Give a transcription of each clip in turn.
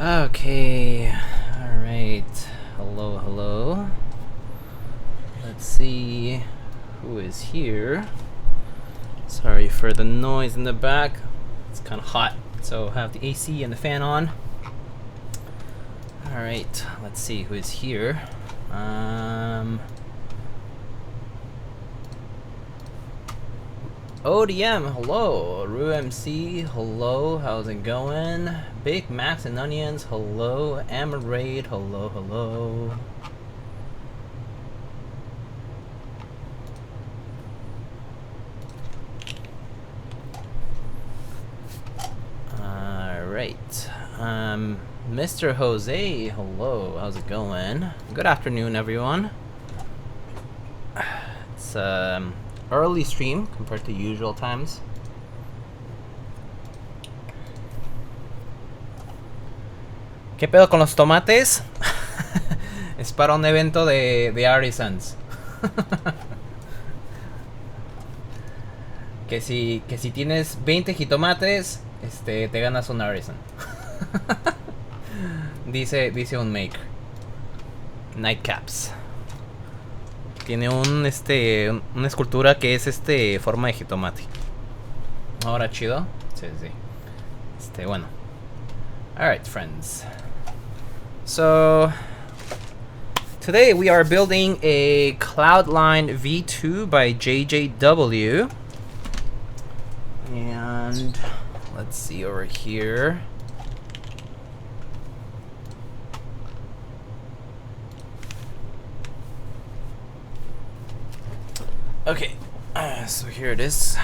Okay, alright. Hello, hello. Let's see who is here. Sorry for the noise in the back. It's kind of hot, so have the AC and the fan on. Alright, let's see who is here. ODM, hello. RUMC, hello. How's it going? Big Macs and Onions, hello. Amarade, hello, hello. Alright. Mr. Jose, hello. How's it going? Good afternoon, everyone. It's early stream compared to usual times. ¿Qué pedo con los tomates? Es para un evento de artisans. que si tienes 20 jitomates, te ganas un artisan. dice un maker. Nightcaps. Tiene una escultura que es forma de jitomate. Ahora chido. Sí, sí. Bueno. Alright, friends. So today we are building a Cloudline V2 by JJW. And let's see over here. Okay, so here it is.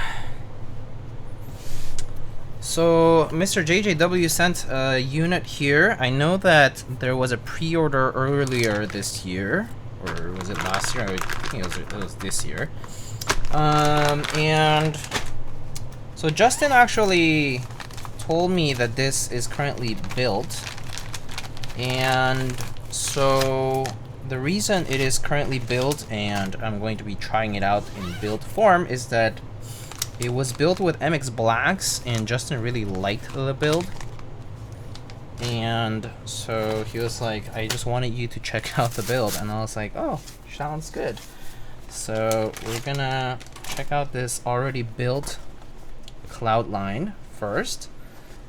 So Mr. JJW sent a unit here. I know that there was a pre-order earlier this year, or was it last year? I think it was this year. And so Justin actually told me that this is currently built, and so the reason it is currently built and I'm going to be trying it out in build form is that it was built with MX Blacks and Justin really liked the build. And so he was like, I just wanted you to check out the build. And I was like, oh, sounds good. So we're gonna check out this already built Cloudline first.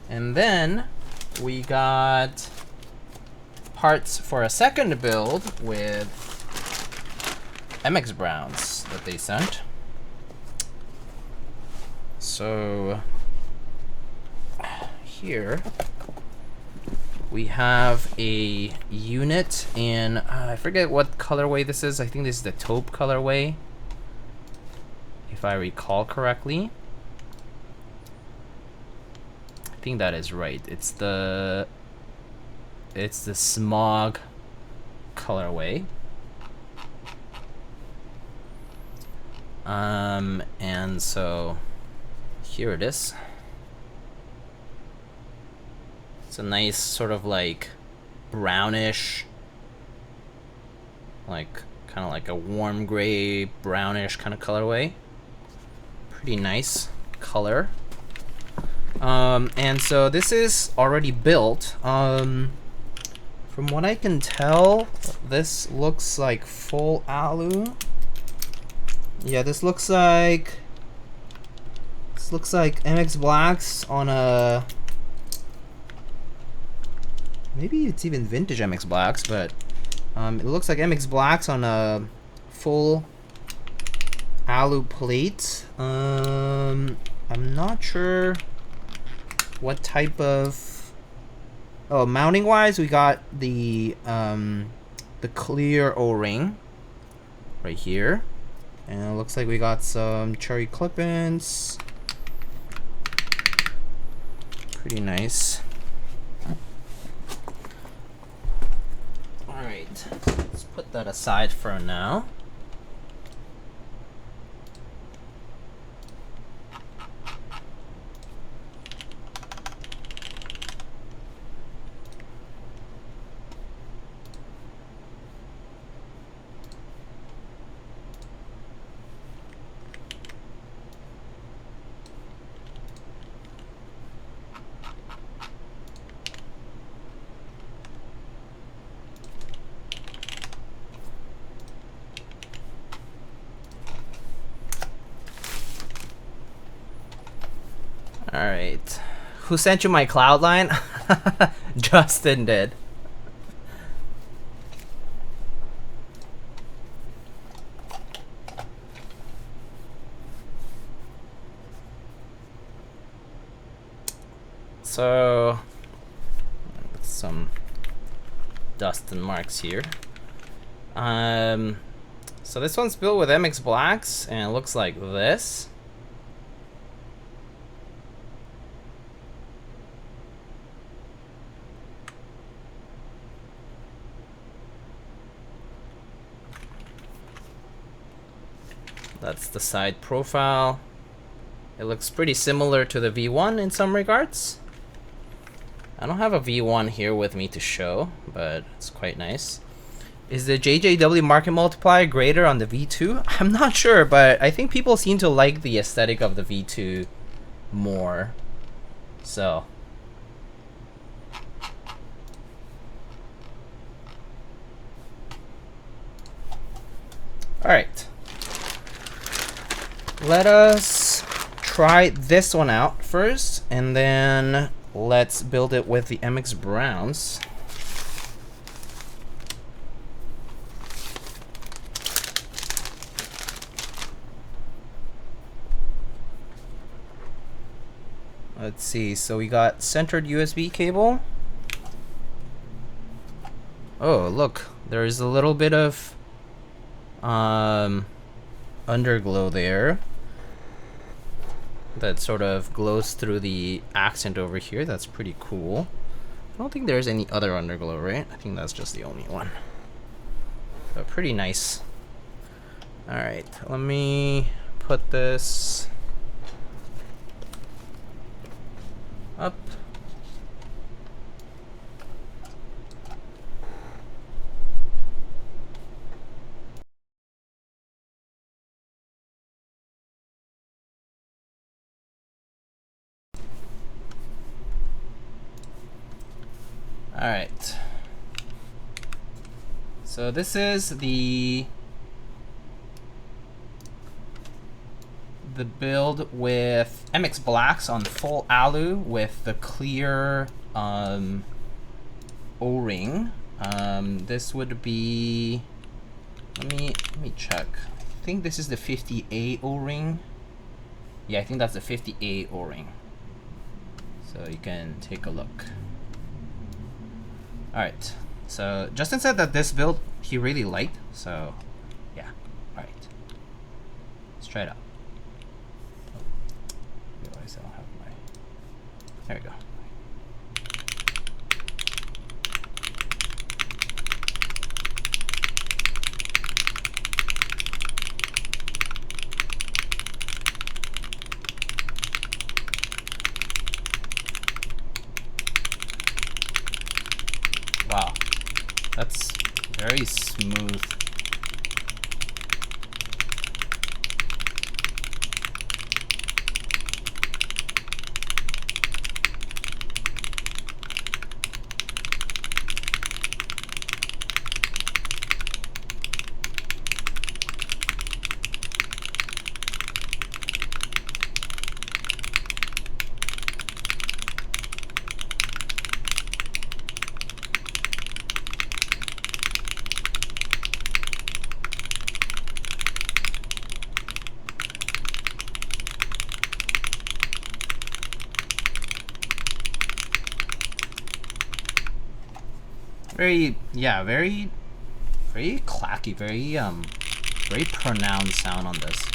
And then we got parts for a second build with MX Browns that they sent. So here we have a unit in, I forget what colorway this is. I think this is the taupe colorway, if I recall correctly. I think that is right. It's the smog colorway. And so here it is. It's a nice sort of like brownish, like kind of like a warm gray brownish kind of colorway. Pretty nice color. And so this is already built. From what I can tell, this looks like full alu. Yeah, this looks like MX Blacks on a, maybe it's even vintage MX Blacks, but it looks like MX Blacks on a full alu plate. I'm not sure what type of, oh, mounting wise, we got the clear O-ring right here, and it looks like we got some cherry clip-ins. Pretty nice. All right, let's put that aside for now. Alright. Who sent you my Cloudline? Justin did. So, some dust and marks here. So this one's built with MX Blacks, and it looks like this. That's the side profile. It looks pretty similar to the V1 in some regards. I don't have a V1 here with me to show, but it's quite nice. Is the JJW market multiplier greater on the V2? I'm not sure, but I think people seem to like the aesthetic of the V2 more. So. Alright. Let us try this one out first, and then let's build it with the MX Browns. Let's see, so we got centered USB cable. Oh, look, there's a little bit of underglow there that sort of glows through the accent over here. That's pretty cool. I don't think there's any other underglow, right? I think that's just the only one. But pretty nice. Alright, let me put this up. Alright, so this is the build with MX Blacks on full alu with the clear O-ring. This would be, let me check. I think this is the 50A O-ring. Yeah, I think that's the 50A O-ring. So you can take a look. Alright, so Justin said that this build he really liked, so yeah, alright. Let's try it out. Oh, realize I don't have my, there we go. Wow, that's very smooth. Very, yeah, very clacky, very pronounced sound on this.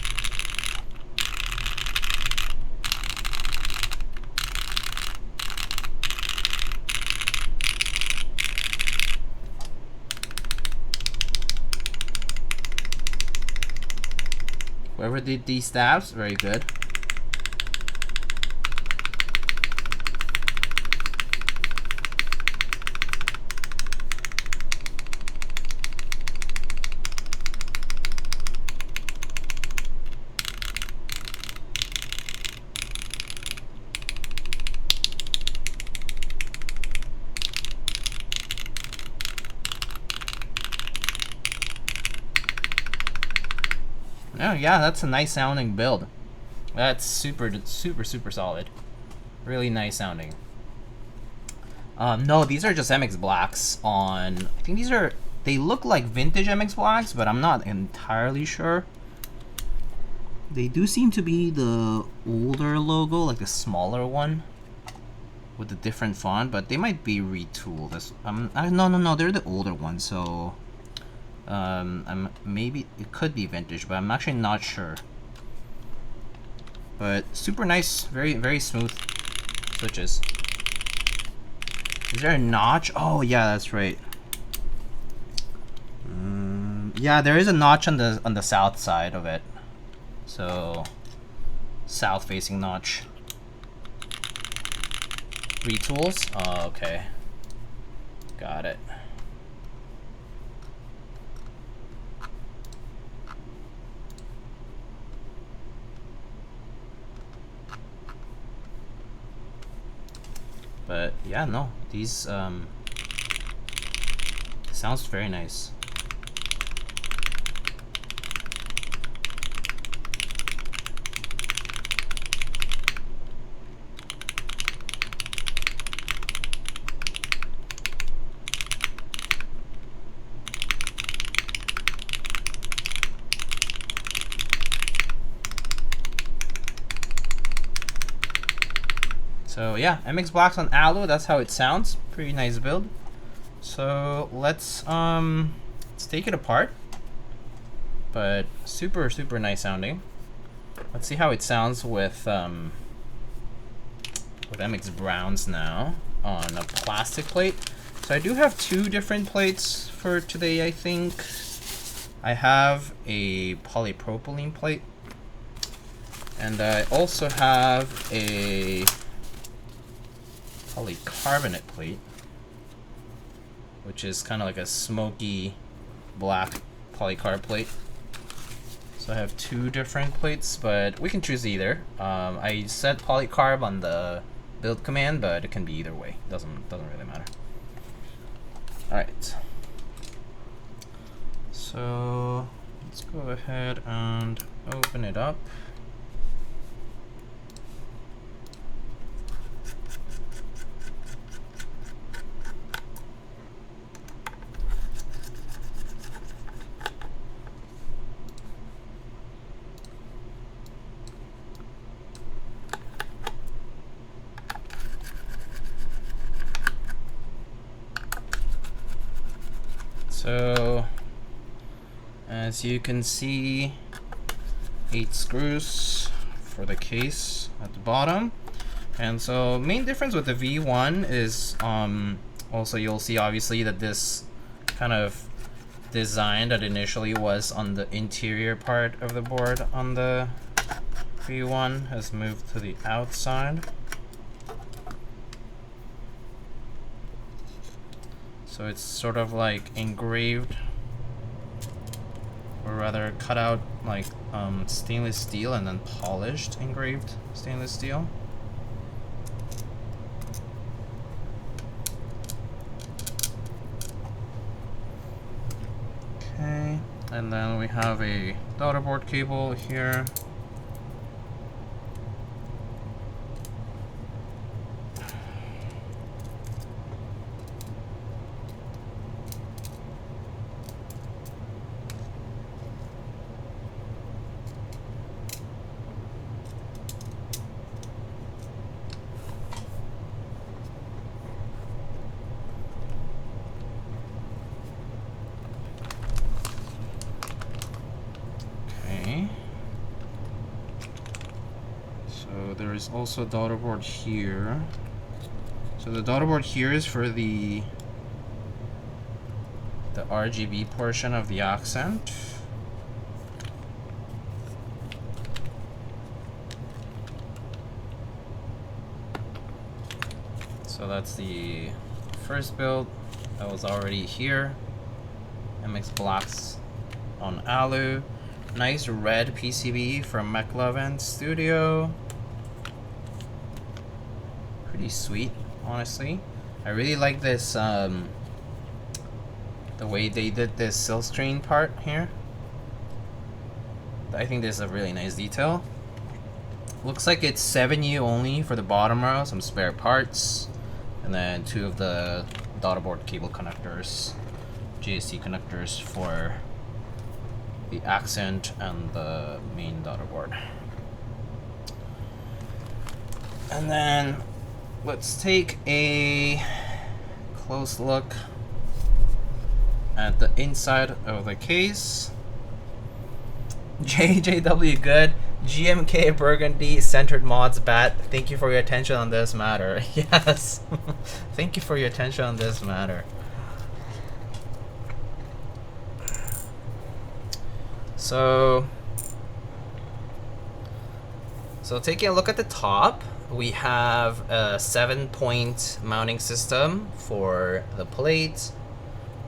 Whoever did these stabs, very good. Oh yeah, that's a nice sounding build. That's super solid. Really nice sounding. No, these are just MX Blacks on... I think these are... They look like vintage MX Blacks, but I'm not entirely sure. They do seem to be the older logo, like the smaller one with the different font, but they might be retooled. No, they're the older ones, so maybe it could be vintage, but I'm actually not sure. But super nice, very smooth switches. Is there a notch? Oh yeah, that's right. Yeah, there is a notch on the south side of it. So south facing notch. Retools? Oh, okay. Got it. But yeah, no, these sounds very nice. So yeah, MX Blacks on Alu, that's how it sounds. Pretty nice build. So let's take it apart. But super nice sounding. Let's see how it sounds with MX Browns now on a plastic plate. So I do have two different plates for today, I think. I have a polypropylene plate, and I also have a polycarbonate plate, which is kind of like a smoky black polycarb plate. So I have two different plates, but we can choose either. I set polycarb on the build command, but it can be either way. Doesn't really matter. All right. So let's go ahead and open it up. So as you can see, 8 screws for the case at the bottom. And so main difference with the V1 is also you'll see obviously that this kind of design that initially was on the interior part of the board on the V1 has moved to the outside. So it's sort of like engraved, or rather cut out like stainless steel and then polished engraved stainless steel. Okay, and then we have a daughterboard cable here. There is also a daughterboard here. So the daughterboard here is for the RGB portion of the accent. So that's the first build that was already here. MX Blacks on Alu. Nice red PCB from McLovin Studio. Pretty sweet, honestly. I really like this, the way they did this silkscreen part here. I think this is a really nice detail. Looks like it's 7U only for the bottom row, some spare parts, and then 2 of the daughterboard cable connectors, GSC connectors for the accent and the main daughterboard. And then let's take a close look at the inside of the case. JJW good. GMK Burgundy Centered Mods Bat. Thank you for your attention on this matter. Yes. Thank you for your attention on this matter. So taking a look at the top, we have a 7-point mounting system for the plate.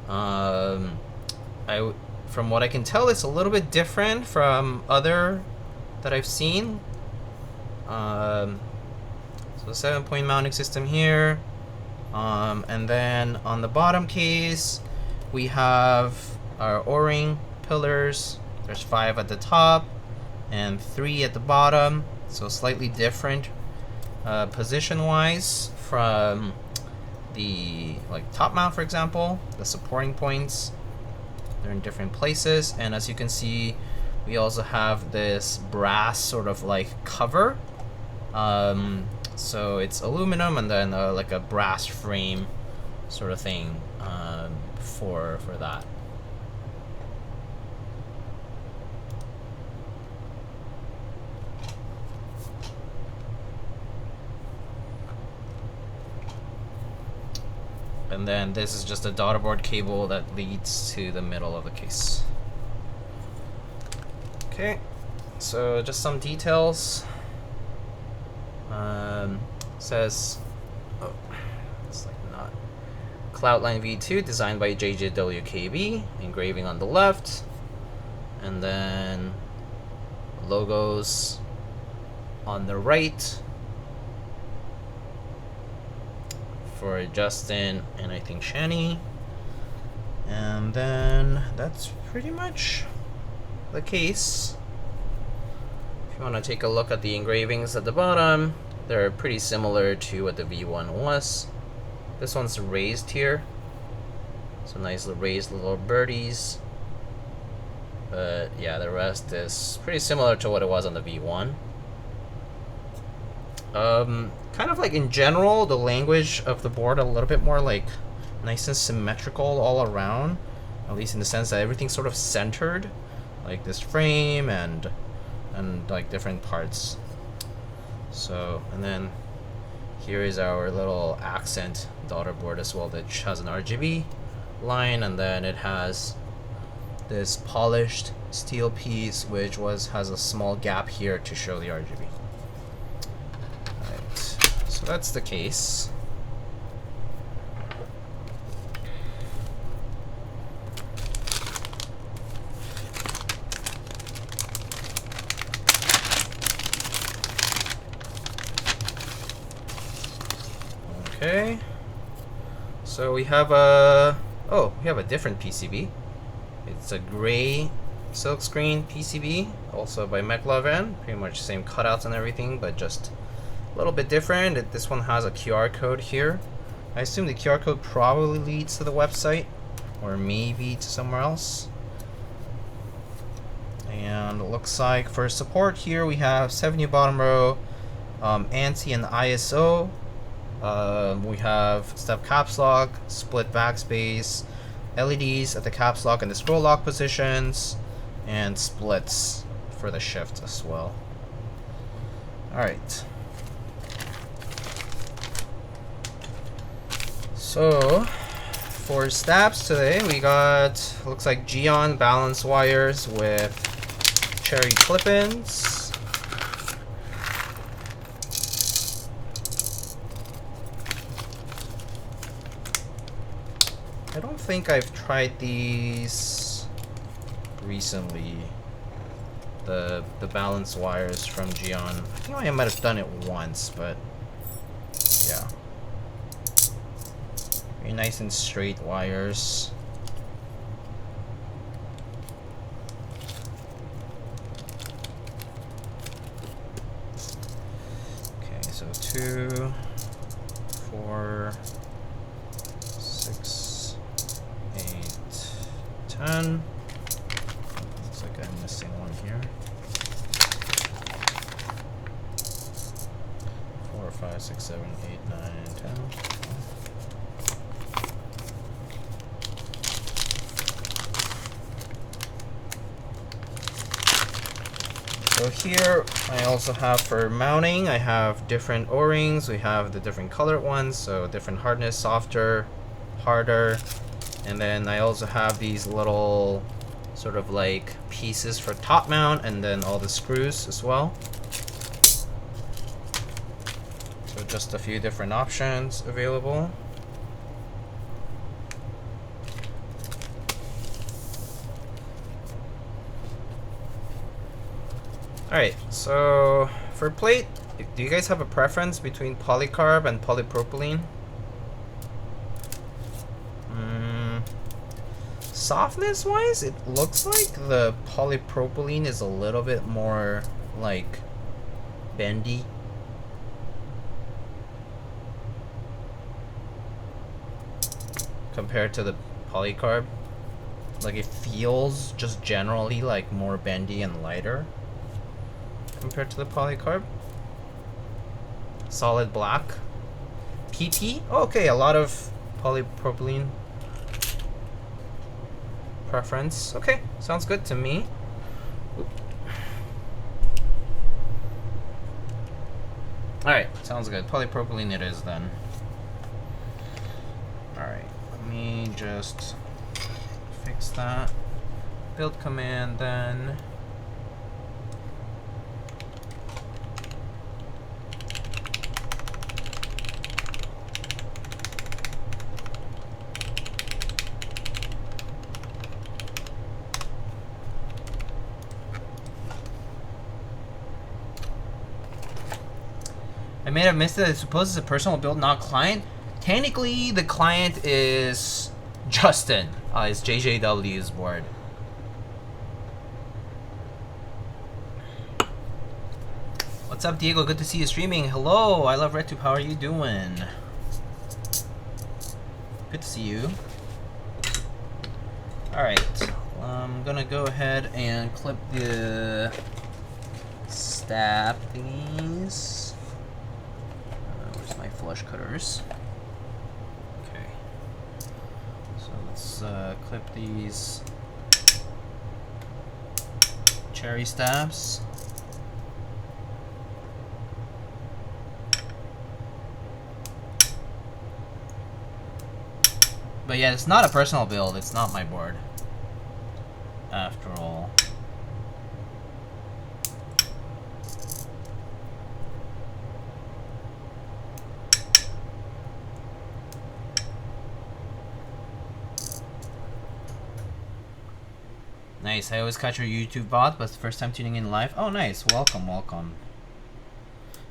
From what I can tell, it's a little bit different from other that I've seen. So 7-point mounting system here, and then on the bottom case we have our O-ring pillars. There's 5 at the top and 3 at the bottom, so slightly different position wise from the top mount, for example. The supporting points, they're in different places, and as you can see, we also have this brass sort of cover. So it's aluminum and then like a brass frame sort of thing for that. And then this is just a daughterboard cable that leads to the middle of the case. Okay, so just some details. Says, oh, it's not. Cloudline V2, designed by JJW KB, engraving on the left, and then logos on the right for Justin and I think Shani. And then that's pretty much the case. If you want to take a look at the engravings at the bottom, they're pretty similar to what the V1 was. This one's raised here, so nice raised little birdies. But yeah, the rest is pretty similar to what it was on the V1. Kind of in general, the language of the board a little bit more nice and symmetrical all around, at least in the sense that everything's sort of centered, like this frame and different parts. So, and then here is our little accent daughterboard as well, that has an RGB line, and then it has this polished steel piece which has a small gap here to show the RGB. Alright, so that's the case. Okay, so we have a different PCB. It's a gray silkscreen PCB, also by McLovin. Pretty much same cutouts and everything, but just a little bit different. This one has a QR code here. I assume the QR code probably leads to the website, or maybe to somewhere else. And it looks like for support here we have 7U bottom row, ANSI and ISO. We have step caps lock, split backspace, LEDs at the caps lock and the scroll lock positions, and splits for the shift as well. Alright. So, for stabs today, we got, looks like GEON balance wires with cherry clip-ins. I don't think I've tried these recently, the balance wires from GEON. I think I might have done it once, but yeah. Very nice and straight wires. 2, 4, 6, 8, 10. Looks like I'm missing one here. 4, 5, 6, 7, 8, 9, 10. So here I also have for mounting, I have different O-rings. We have the different colored ones, so different hardness, softer, harder. And then I also have these little sort of like pieces for top mount, and then all the screws as well. So just a few different options available. Alright, so for plate, do you guys have a preference between polycarb and polypropylene? Softness wise, it looks like the polypropylene is a little bit more like bendy. Compared to the polycarb. Like it feels just generally like more bendy and lighter compared to the polycarb. Solid black. PT? Oh, okay, a lot of polypropylene preference. Okay, sounds good to me. Alright, sounds good. Polypropylene it is then. Alright, let me just fix that. Build command then. I may have missed it. I suppose it's a personal build, not client. Technically, the client is Justin. It's JJW's board. What's up, Diego? Good to see you streaming. Hello, I love RedTube. How are you doing? Good to see you. Alright, I'm gonna go ahead and clip the stab thingies. Where's my flush cutters? Okay. So let's clip these cherry stabs. But yeah, it's not a personal build. It's not my board. After all. Nice. I always catch your YouTube bot, but it's the first time tuning in live. Oh, nice. Welcome, welcome.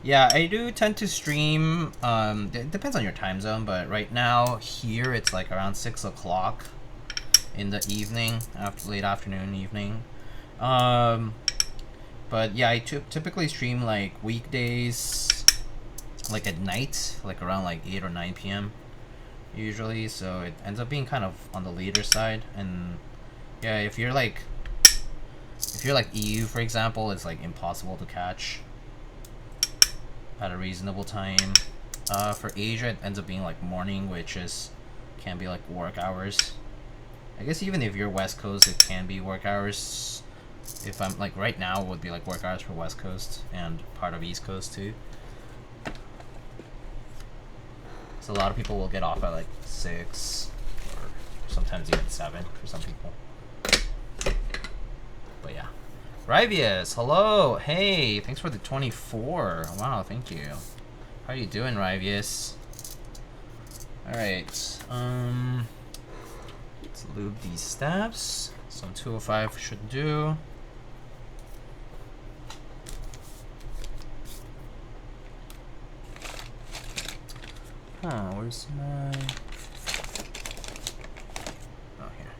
Yeah, I do tend to stream. It depends on your time zone, but right now here it's like around 6 o'clock in the evening, after late afternoon, evening. But yeah, I typically stream like weekdays, like at night, like around like 8 or 9 p.m. usually. So it ends up being kind of on the later side. And yeah, if you're like EU, for example, it's like impossible to catch at a reasonable time. For Asia, it ends up being like morning, which can be like work hours. I guess even if you're West Coast, it can be work hours. If I'm like right now, it would be like work hours for West Coast and part of East Coast too. So a lot of people will get off at like 6 or sometimes even 7 for some people. But yeah. Rivius, hello. Hey, thanks for the 24. Wow, thank you. How are you doing, Rivius? Alright. Let's lube these stabs. Some 205 should do. Huh, where's my... Oh, here.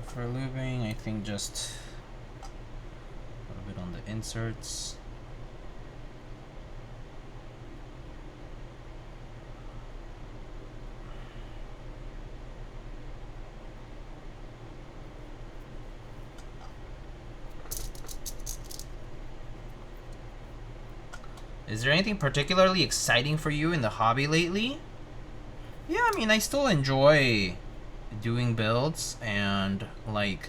For lubing, I think just a little bit on the inserts. Is there anything particularly exciting for you in the hobby lately? Yeah, I mean, I still enjoy doing builds, and like,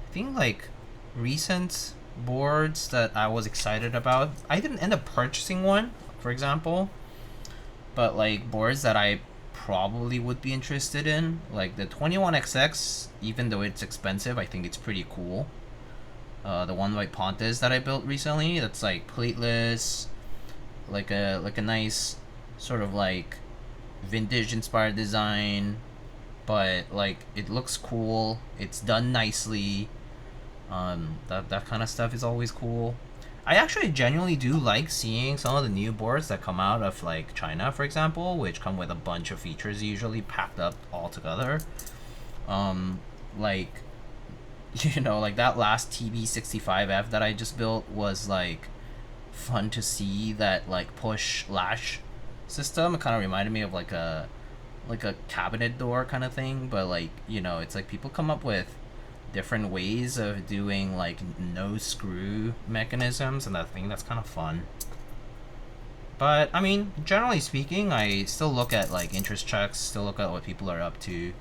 I think like recent boards that I was excited about, I didn't end up purchasing one, for example, but like boards that I probably would be interested in, like the 21XX, even though it's expensive, I think it's pretty cool. The one by Pontes that I built recently, that's like plateless, like a nice sort of like vintage inspired design, but like it looks cool, it's done nicely. That kind of stuff is always cool. I actually genuinely do like seeing some of the new boards that come out of like China, for example, which come with a bunch of features usually packed up all together. Like, you know, like that last TB65F that I just built was like fun to see, that like push latch system. It kind of reminded me of like a cabinet door kind of thing, but like, you know, it's like people come up with different ways of doing like no screw mechanisms, and I think that's kind of fun. But I mean, generally speaking, I still look at like interest checks, still look at what people are up to.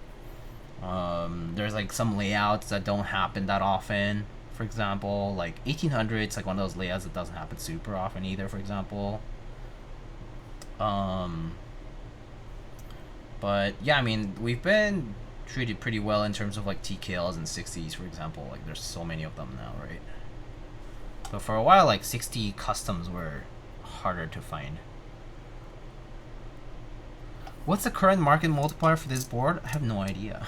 There's like some layouts that don't happen that often. For example, like 1800, it's like one of those layouts that doesn't happen super often either, for example. But yeah, I mean, we've been treated pretty well in terms of like TKLs and 60s, for example. Like there's so many of them now, right? But for a while, like 60 customs were harder to find. What's the current market multiplier for this board? I have no idea.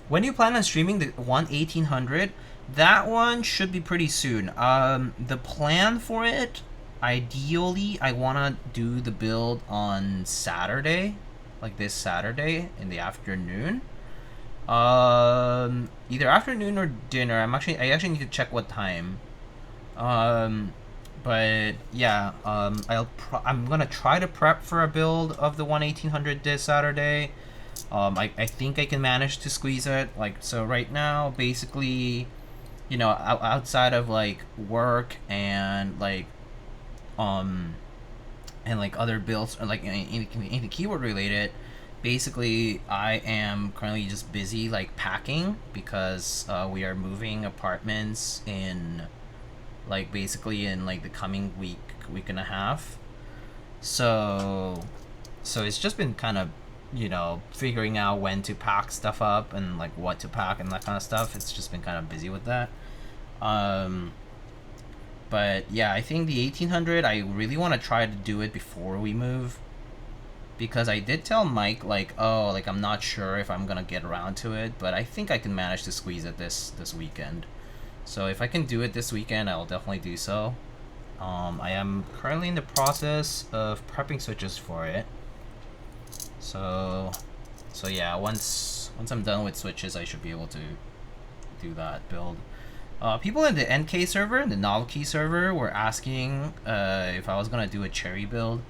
When do you plan on streaming the 1800? That one should be pretty soon. The plan for it, ideally, I want to do the build on Saturday, like this Saturday in the afternoon. Either afternoon or dinner. I actually need to check what time. But yeah, I'm gonna try to prep for a build of the 1800 this Saturday. I think I can manage to squeeze it. Like, so right now, basically, you know, outside of like work and like other builds, or like anything keyboard related, basically I am currently just busy like packing, because we are moving apartments in like basically in like the coming week and a half. So it's just been kind of, you know, figuring out when to pack stuff up and like what to pack and that kind of stuff. It's just been kind of busy with that. But yeah, I think the 1800, I really want to try to do it before we move, because I did tell Mike like, oh, like I'm not sure if I'm gonna get around to it, but I think I can manage to squeeze it this weekend. So if I can do it this weekend, I'll definitely do so. I am currently in the process of prepping switches for it. So yeah, once I'm done with switches, I should be able to do that build. People in the NK server, the novelty server, were asking if I was gonna do a cherry build,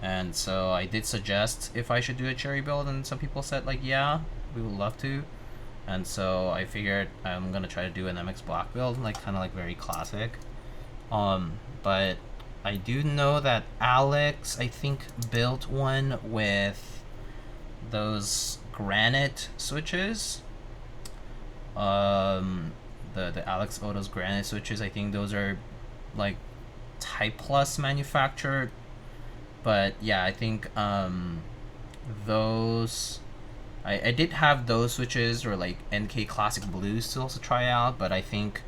and so I did suggest if I should do a cherry build, and some people said like, yeah, we would love to, and so I figured I'm gonna try to do an MX Black build, like kind of like very classic. But I do know that Alex, I think, built one with those granite switches. The Alex Oto's granite switches, I think those are like Type Plus manufactured. But yeah, I think those, I did have those switches, or like NK Classic Blues to also try out, but I think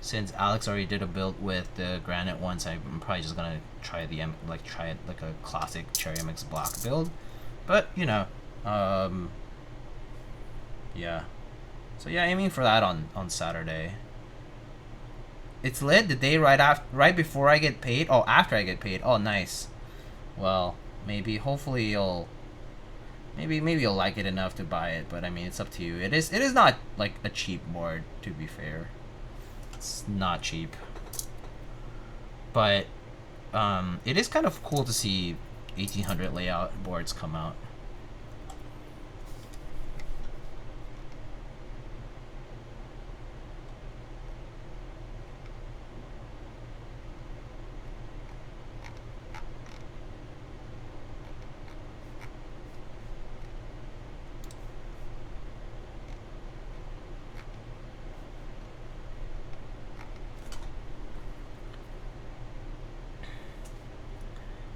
since Alex already did a build with the granite ones, I'm probably just gonna try try it like a classic Cherry MX Black build. But you know, yeah. So yeah, aiming for that on Saturday. It's lit the day right before I get paid. Oh, after I get paid. Oh, nice. Well, maybe hopefully maybe you'll like it enough to buy it, but I mean, it's up to you. It is not like a cheap board, to be fair. It's not cheap, but it is kind of cool to see 1800 layout boards come out.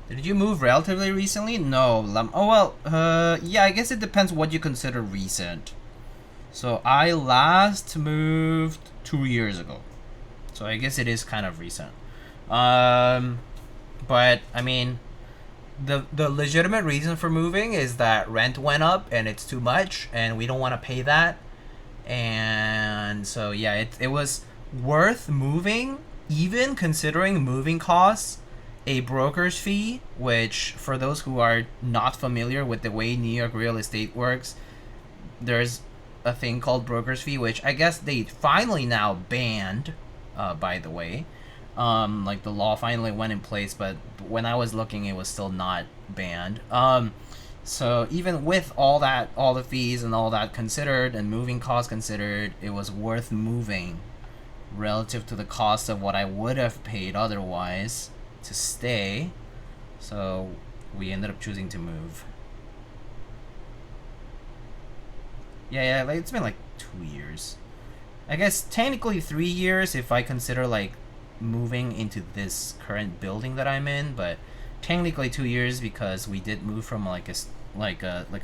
Did you move relatively recently? No. Oh well, yeah, I guess it depends what you consider recent. So I last moved 2 years ago. So I guess it is kind of recent. But I mean, the legitimate reason for moving is that rent went up and it's too much and we don't want to pay that. And so yeah, it was worth moving, even considering moving costs, a broker's fee, which for those who are not familiar with the way New York real estate works, there's a thing called broker's fee, which I guess they finally now banned, by the way. Like the law finally went in place, but when I was looking, it was still not banned. So even with all that, all the fees and all that considered and moving costs considered, it was worth moving relative to the cost of what I would have paid otherwise to stay. So we ended up choosing to move. Yeah, like, it's been like 2 years. I guess technically 3 years if I consider like moving into this current building that I'm in, but technically 2 years because we did move from like a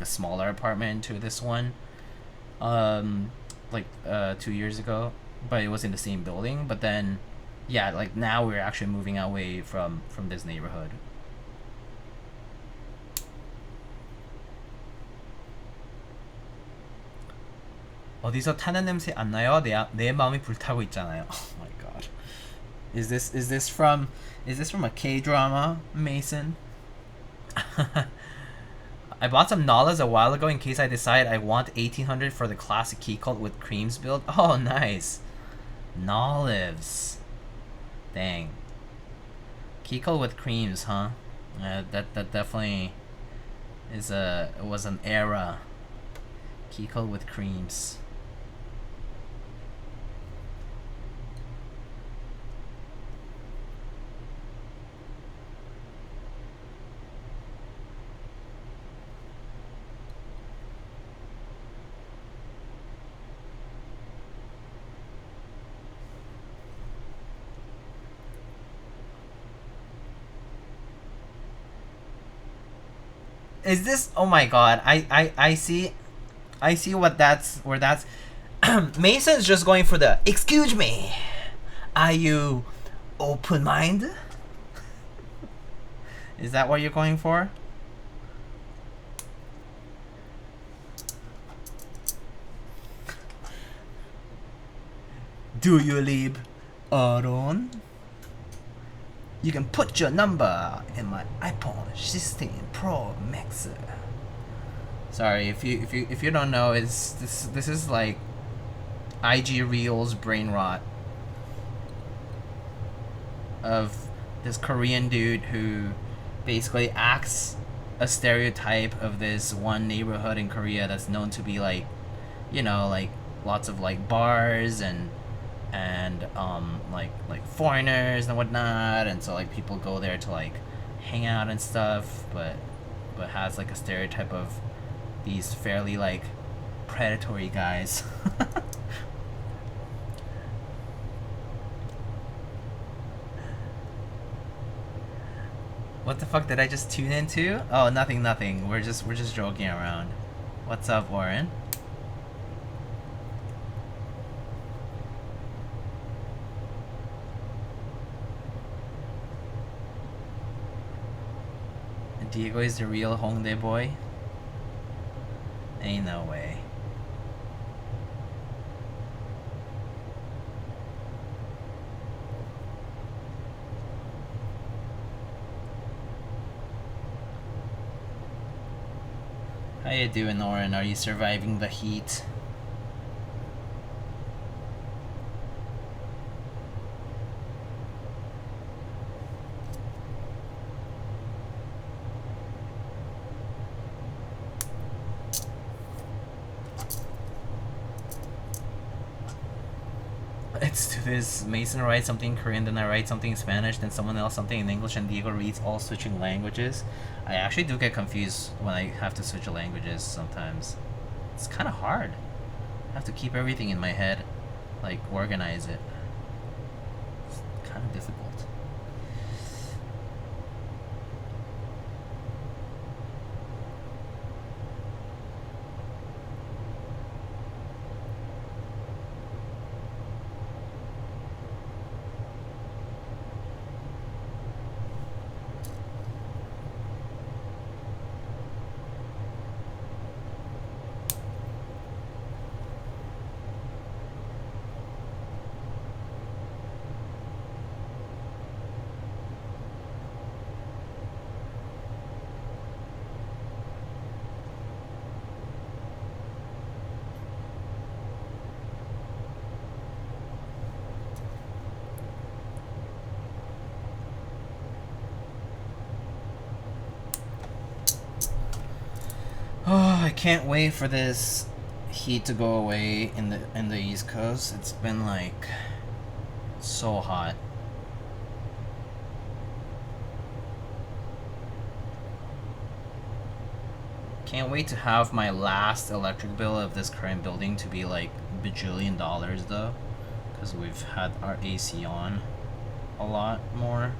smaller apartment to this one 2 years ago, but it was in the same building. But then yeah, like now we're actually moving away from this neighborhood. 어디서 타는 냄새 안 나요? 내 마음이 불타고 있잖아요. Oh my god. Is this from a K-drama, Mason? I bought some Nalas a while ago in case I decide I want 1800 for the classic key cult with creams build. Oh, nice. Nolives. Dang. Key cult with creams, huh? That definitely was an era. Key cult with creams. Is this? Oh my god! I see where that's. Mason's just going for the excuse me. Are you open minded? Is that what you're going for? Do you leave Aaron? You can put your number in my iPhone 16 Pro Max. Sorry, if you don't know, it's this is like IG Reels brain rot of this Korean dude who basically acts a stereotype of this one neighborhood in Korea that's known to be like, you know, like lots of like bars and like foreigners and whatnot, and so like people go there to like hang out and stuff, but has like a stereotype of these fairly like predatory guys. What the fuck did I just tune into? Oh, nothing. We're just joking around. What's up, Warren? Diego is the real Hongdae boy? Ain't no way. How you doing, Oren? Are you surviving the heat? Let's do this. Mason writes something in Korean, then I write something in Spanish, then someone else something in English, and Diego reads all switching languages. I actually do get confused when I have to switch languages sometimes. It's kind of hard. I have to keep everything in my head, like organize it. It's kind of difficult. Oh, I can't wait for this heat to go away in the East Coast. It's been like so hot. Can't wait to have my last electric bill of this current building to be like bajillion dollars though, because we've had our AC on a lot more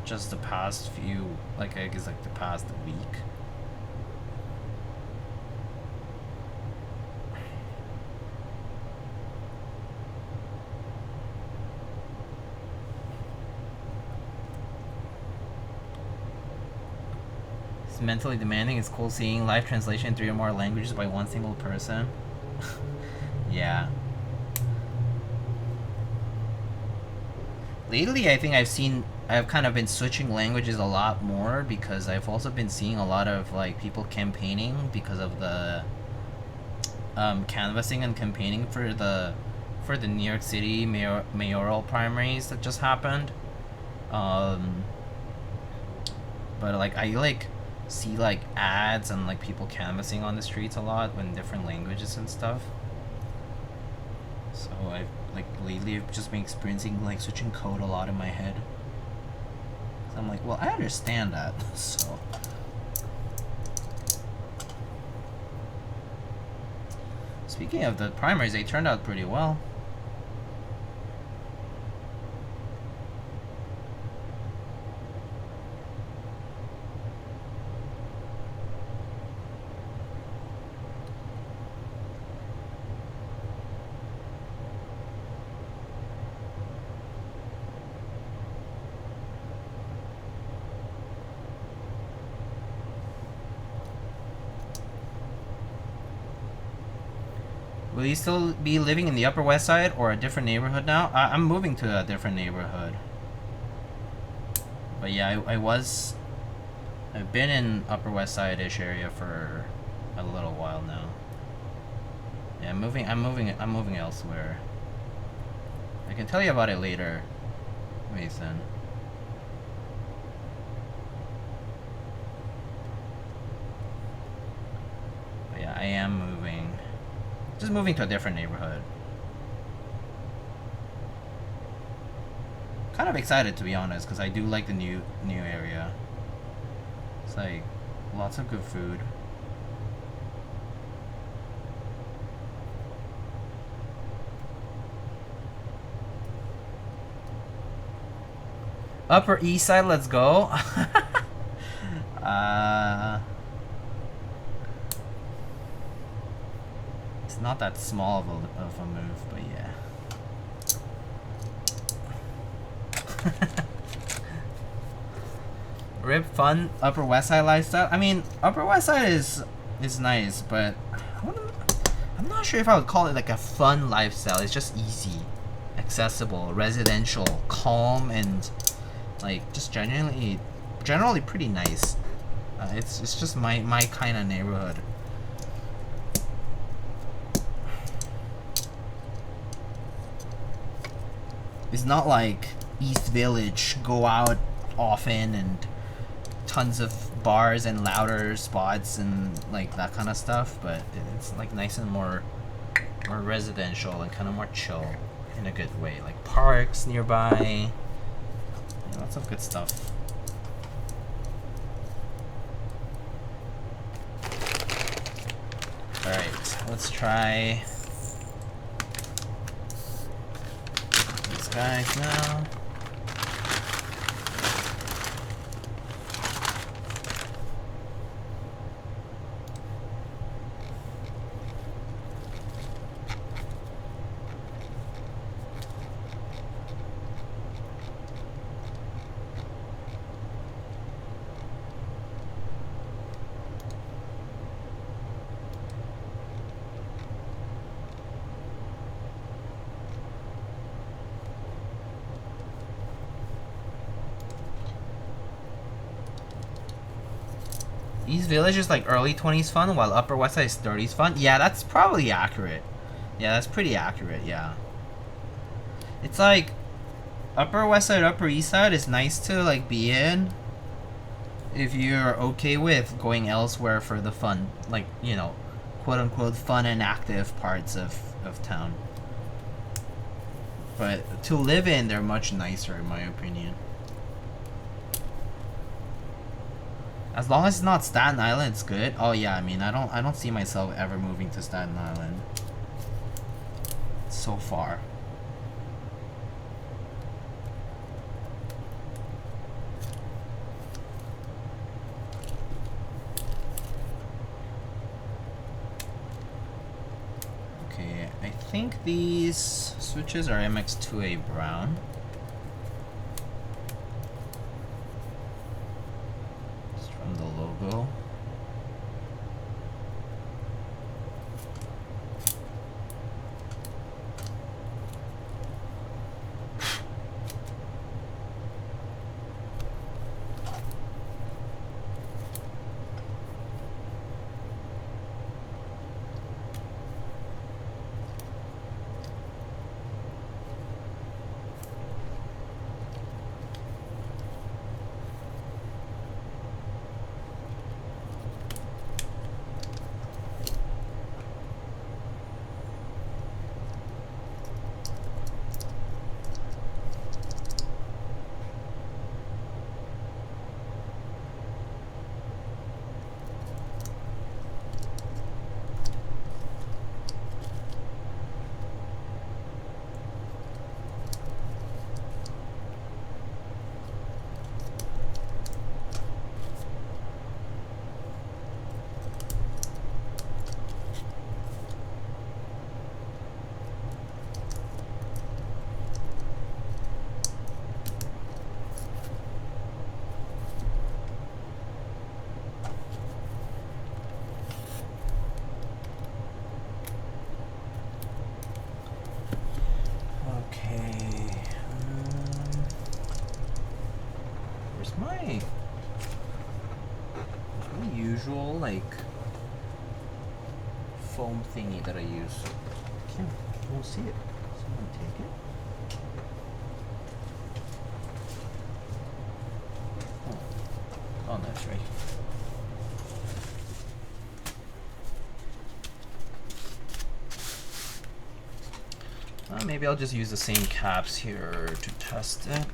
just the past few, like I guess like the past week. It's mentally demanding. It's cool seeing live translation in 3 or more languages by one single person. Yeah. Lately, I think I've kind of been switching languages a lot more because I've also been seeing a lot of like people campaigning because of the canvassing and campaigning for the New York City mayoral primaries that just happened. But like I like see like ads and like people canvassing on the streets a lot in different languages and stuff. So I've like lately I've just been experiencing like switching code a lot in my head. So I'm like, well, I understand that. So speaking of the primaries, they turned out pretty well. Will you still be living in the Upper West Side or a different neighborhood now? I'm moving to a different neighborhood. But yeah, I've been in Upper West Side-ish area for a little while now. Yeah, I'm moving elsewhere. I can tell you about it later, Mason. But yeah, I am moving. Just moving to a different neighborhood. Kind of excited, to be honest, because I do like the new area. It's like lots of good food. Upper East Side, let's go. It's not that small of a move, but yeah. Rip fun Upper West Side lifestyle. I mean, Upper West Side is nice, but I'm not sure if I would call it like a fun lifestyle. It's just easy, accessible, residential, calm, and like just generally pretty nice. It's just my kind of neighborhood. It's not like East Village, go out often and tons of bars and louder spots and like that kind of stuff, but it's like nice and more residential and kind of more chill in a good way. Like parks nearby, yeah, lots of good stuff. Alright, let's try these guys now. East Village is like early 20s fun, while Upper West Side is 30s fun. Yeah, that's probably accurate. Yeah, that's pretty accurate, yeah. It's like Upper West Side, Upper East Side is nice to like be in if you're okay with going elsewhere for the fun, like, you know, quote unquote fun and active parts of town. But to live in, they're much nicer in my opinion. As long as it's not Staten Island, it's good. Oh yeah, I mean, I don't see myself ever moving to Staten Island. It's so far. Okay, I think these switches are MX2A brown. The logo. Like foam thingy that I use. I won't see it. Someone take it. Oh, that's right. Maybe I'll just use the same caps here to test it.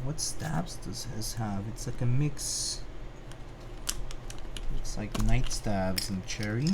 What stabs does this have? It's like a mix. It's like night stabs and cherry.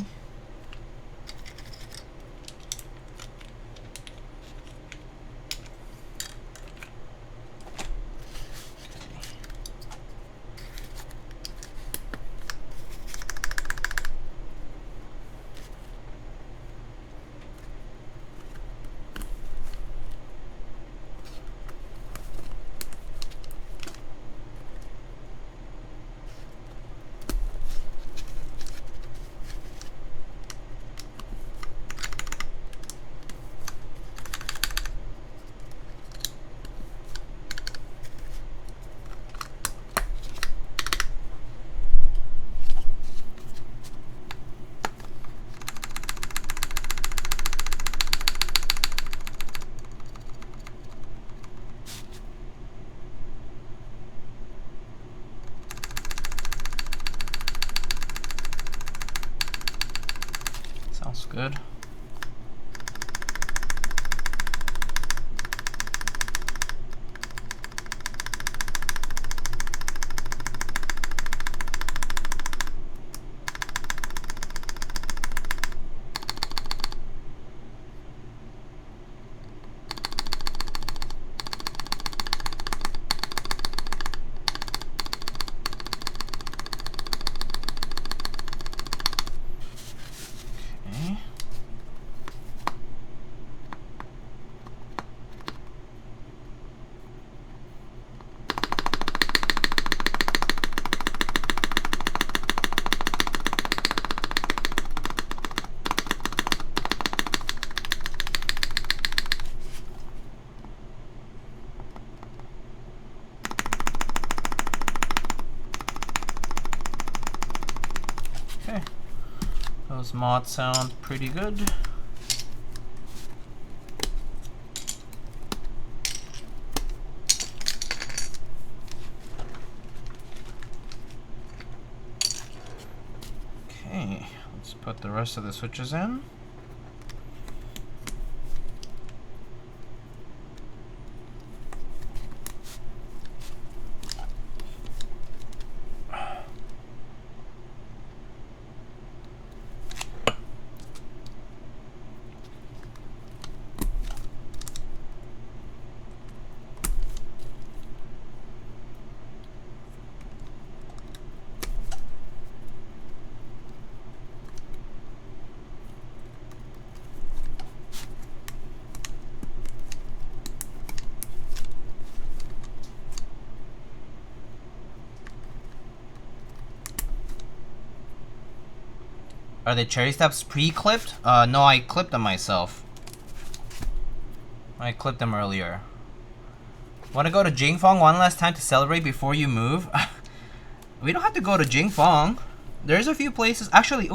good. Okay, those mods sound pretty good. Okay, let's put the rest of the switches in. Are the cherry steps pre-clipped? No, I clipped them myself. I clipped them earlier. Want to go to Jingfong one last time to celebrate before you move? We don't have to go to Jingfong. There's a few places. Actually,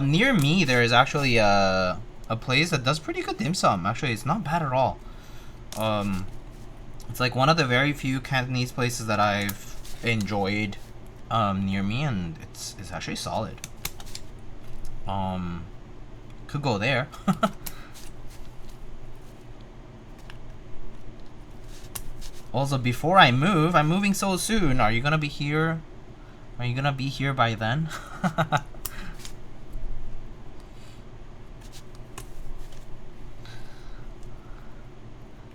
near me there is actually a place that does pretty good dim sum. Actually, it's not bad at all. It's like one of the very few Cantonese places that I've enjoyed near me, and it's actually solid. Could go there. Also, before I move, I'm moving so soon. Are you gonna be here? Are you gonna be here by then?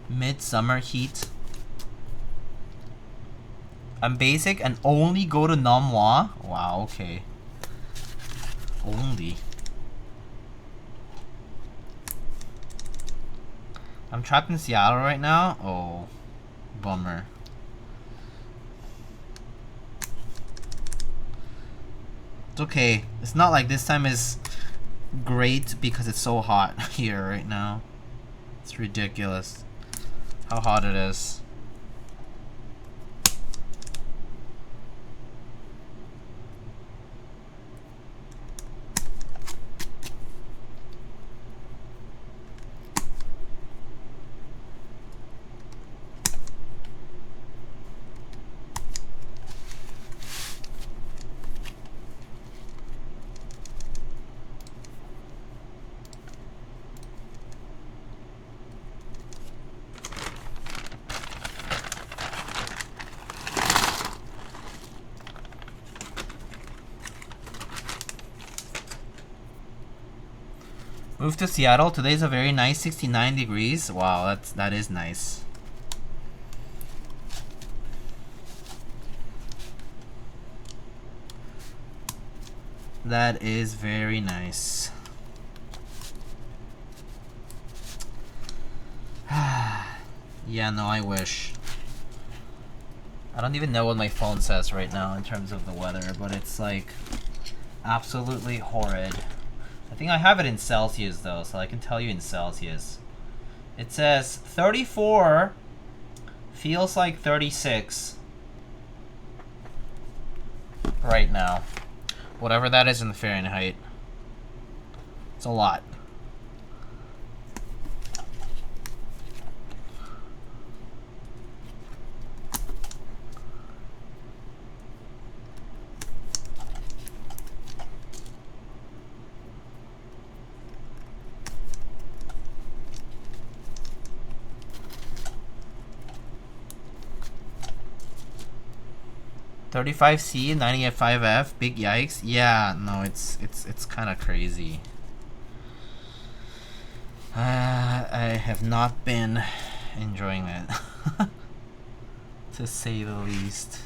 Midsummer heat. I'm basic and only go to Namwa. Wow, okay. Only. I'm trapped in Seattle right now. Oh, bummer. It's okay. It's not like this time is great because it's so hot here right now. It's ridiculous how hot it is. Moved to Seattle. Today's a very nice 69 degrees. Wow, that is nice. That is very nice. Yeah, no, I wish. I don't even know what my phone says right now in terms of the weather, but it's like absolutely horrid. I think I have it in Celsius though, so I can tell you in Celsius. It says 34, feels like 36 right now. Whatever that is in Fahrenheit. It's a lot. 35C, 95F, big yikes. Yeah, no, it's kind of crazy. I have not been enjoying it, to say the least.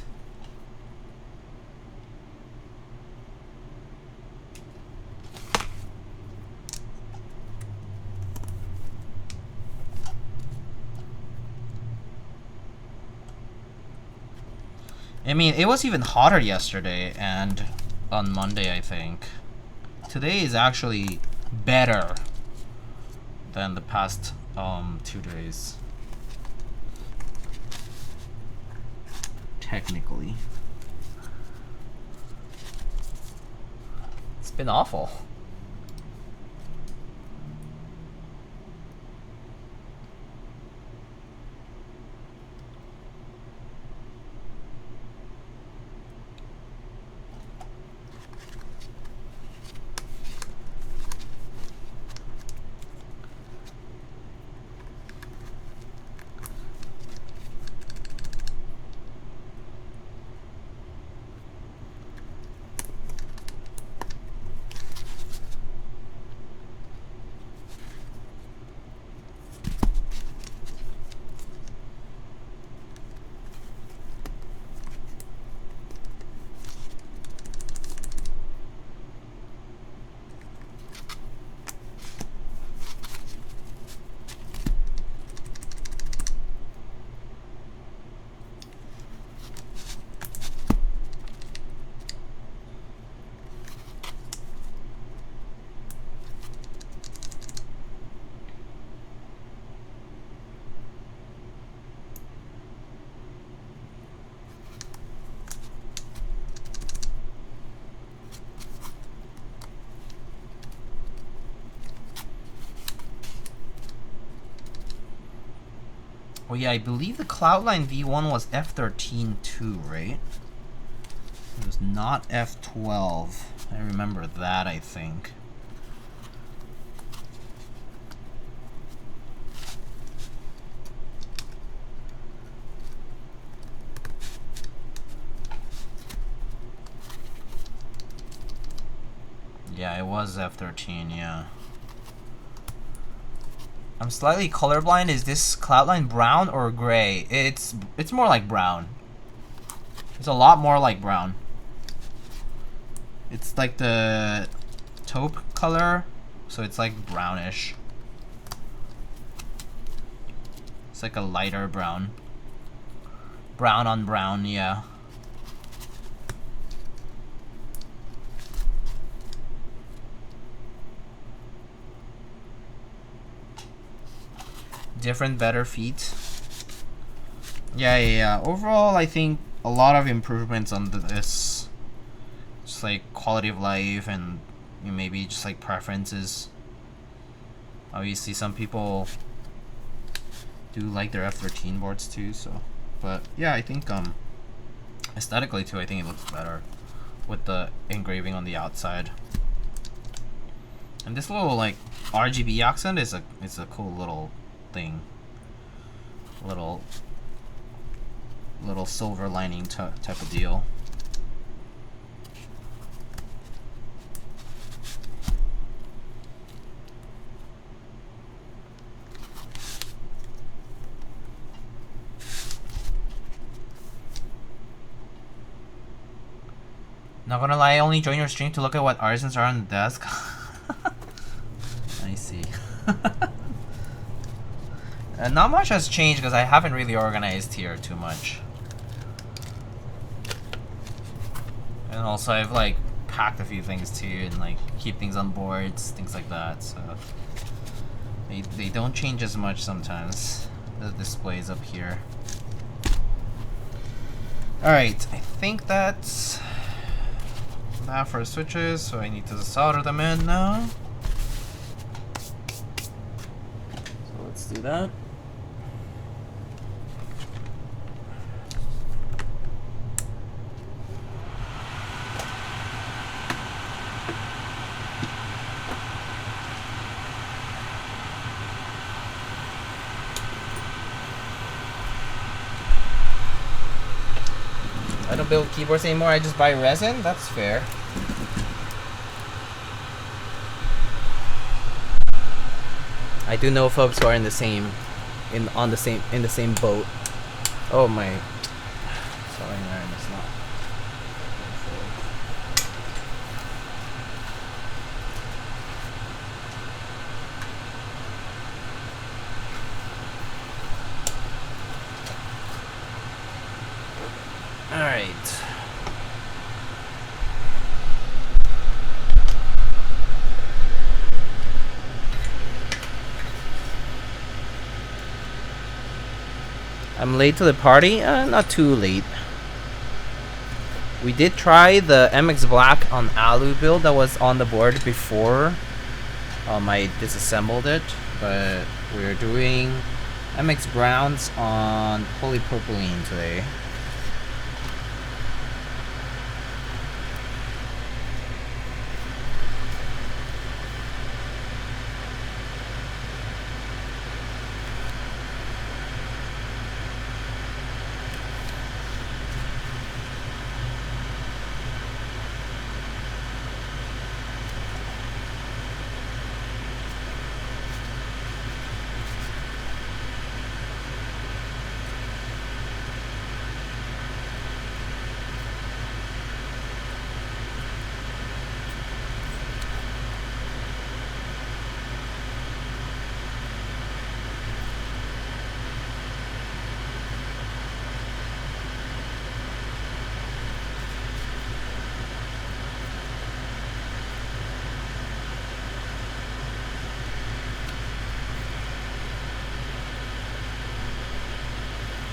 I mean, it was even hotter yesterday and on Monday, I think. Today is actually better than the past 2 days. Technically. It's been awful. Oh yeah, I believe the Cloudline V1 was F13 too, right? It was not F12. I remember that, I think. Yeah, it was F13, yeah. I'm slightly colorblind. Is this Cloudline brown or gray? It's more like brown. It's a lot more like brown. It's like the taupe color, so it's like brownish. It's like a lighter brown. Brown on brown, yeah. Different, better feet. Yeah. Overall, I think a lot of improvements on this. Just like quality of life and maybe just like preferences. Obviously, some people do like their F13 boards too. So, but yeah, I think aesthetically too, I think it looks better with the engraving on the outside. And this little like RGB accent is a cool little thing. Little silver lining type of deal. Not gonna lie, I only join your stream to look at what artisans are on the desk. I see. Not much has changed because I haven't really organized here too much. And also I've like packed a few things too and like keep things on boards, things like that, so they don't change as much sometimes, the displays up here. Alright, I think that's that for switches, so I need to solder them in now. So let's do that. I don't build keyboards anymore. I just buy resin. That's fair. I do know folks who are in the same boat. Oh my. Sorry, man, it's not. All right. I'm late to the party? Not too late. We did try the MX Black on Alu build that was on the board before I disassembled it, but we're doing MX Browns on polypropylene today.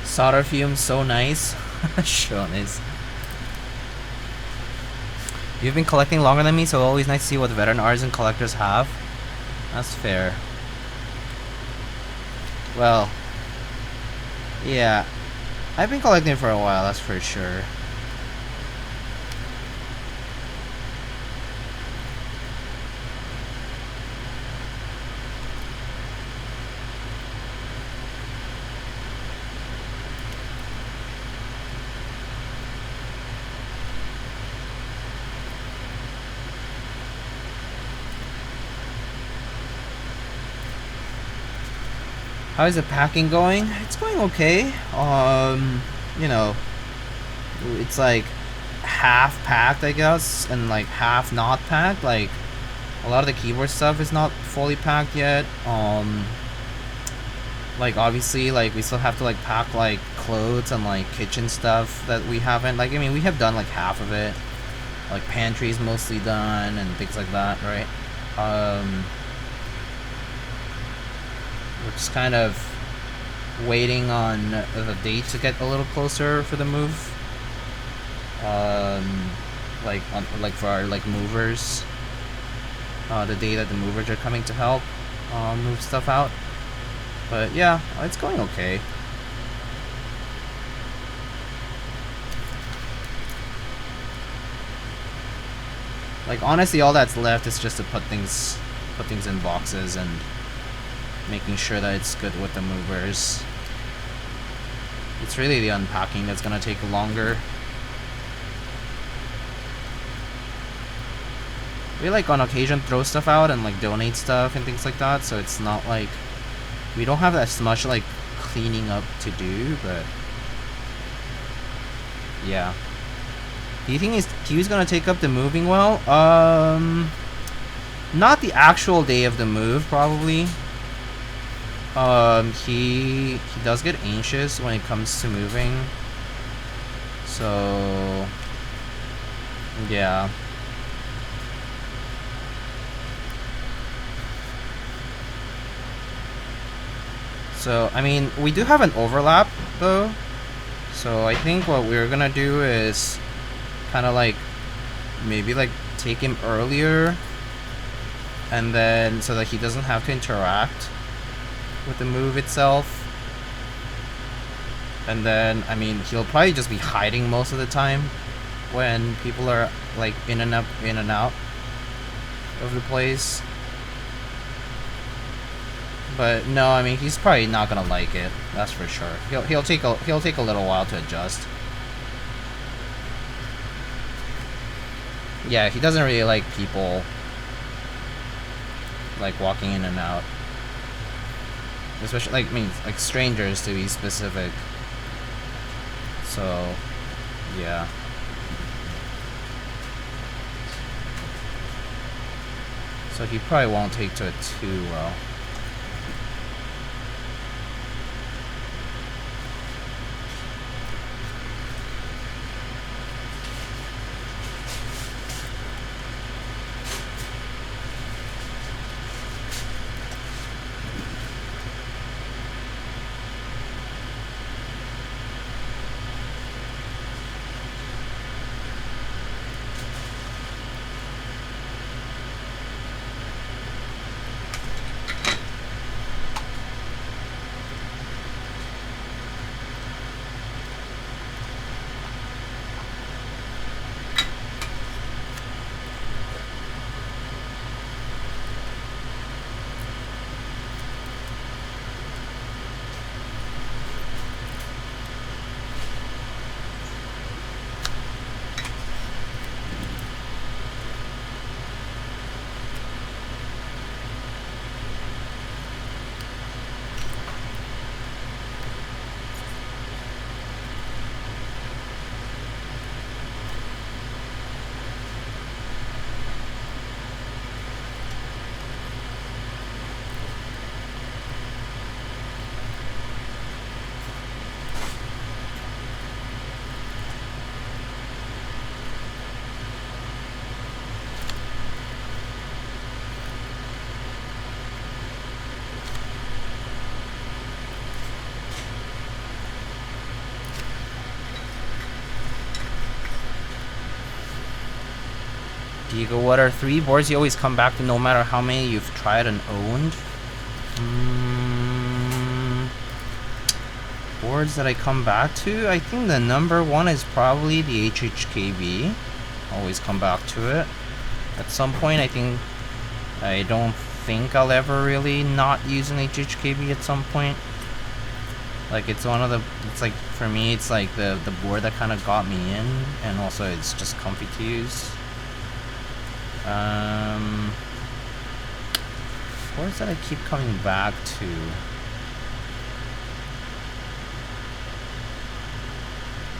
Solder fumes, so nice. Sure is. You've been collecting longer than me, so always nice to see what veteran artisan collectors have. That's fair. Well, yeah, I've been collecting for a while, that's for sure. How is the packing going? It's going okay. You know, it's like half packed, I guess, and like half not packed. Like a lot of the keyboard stuff is not fully packed yet. Like obviously, like we still have to like pack like clothes and like kitchen stuff that we haven't. Like I mean, we have done like half of it. Like pantry's mostly done and things like that, right? We're just kind of waiting on the date to get a little closer for the move. Like for our like movers, the day that the movers are coming to help move stuff out. But yeah, it's going okay. Like honestly, all that's left is just to put things in boxes and making sure that it's good with the movers. It's really the unpacking that's gonna take longer. We like on occasion throw stuff out and like donate stuff and things like that, so it's not like we don't have as much like cleaning up to do, but yeah. Do you think Q's gonna take up the moving well? Not the actual day of the move, probably. He does get anxious when it comes to moving. So yeah. So I mean, we do have an overlap though. So I think what we're gonna do is kind of like maybe like take him earlier, and then so that he doesn't have to interact with the move itself. And then I mean, he'll probably just be hiding most of the time when people are like in and out of the place. But no, I mean, he's probably not gonna like it, that's for sure. He'll take a little while to adjust. Yeah, he doesn't really like people like walking in and out. Especially, like, I mean, like strangers to be specific. So, yeah. So he probably won't take to it too well. Diego, what are 3 boards you always come back to no matter how many you've tried and owned? Boards that I come back to? I think the number 1 is probably the HHKB. Always come back to it. At some point, I don't think I'll ever really not use an HHKB at some point. Like, it's one of the, it's like, for me, it's like the board that kind of got me in, and also it's just comfy to use. Boards that I keep coming back to.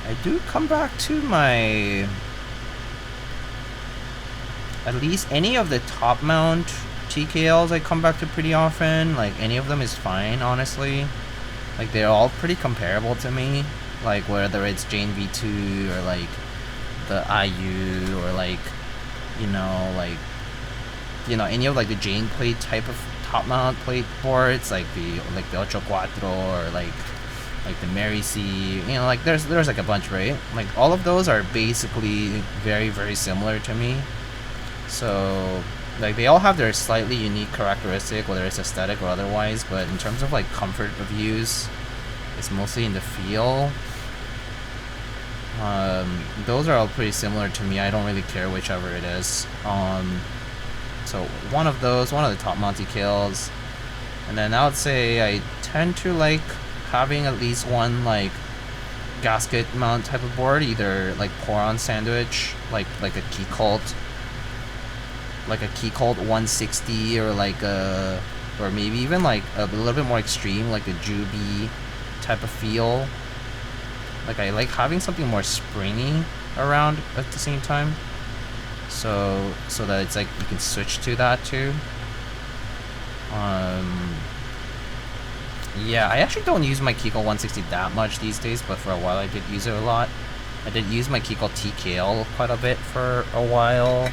I do come back to my, at least any of the top mount TKLs I come back to pretty often. Like, any of them is fine, honestly. Like, they're all pretty comparable to me. Like, whether it's Jane V2 or like the IU or like, you know, any of like the Jane plate type of top mount plate boards, like the Ocho Cuatro or like the Mary C, you know, like there's like a bunch, right? Like, all of those are basically very, very similar to me. So, like, they all have their slightly unique characteristic, whether it's aesthetic or otherwise, but in terms of like comfort of use, it's mostly in the feel. Those are all pretty similar to me. I don't really care whichever it is. So one of the top mount TKLs, and then I would say I tend to like having at least one like gasket mount type of board, either like pour-on sandwich, like a Keycult, like a Keycult 160, or like a, or maybe even like a little bit more extreme, like a Juby type of feel. Like, I like having something more springy around at the same time, so that it's like you can switch to that too. Yeah, I actually don't use my Keycult 160 that much these days, but for a while I did use it a lot. I did use my Keycult TKL quite a bit for a while,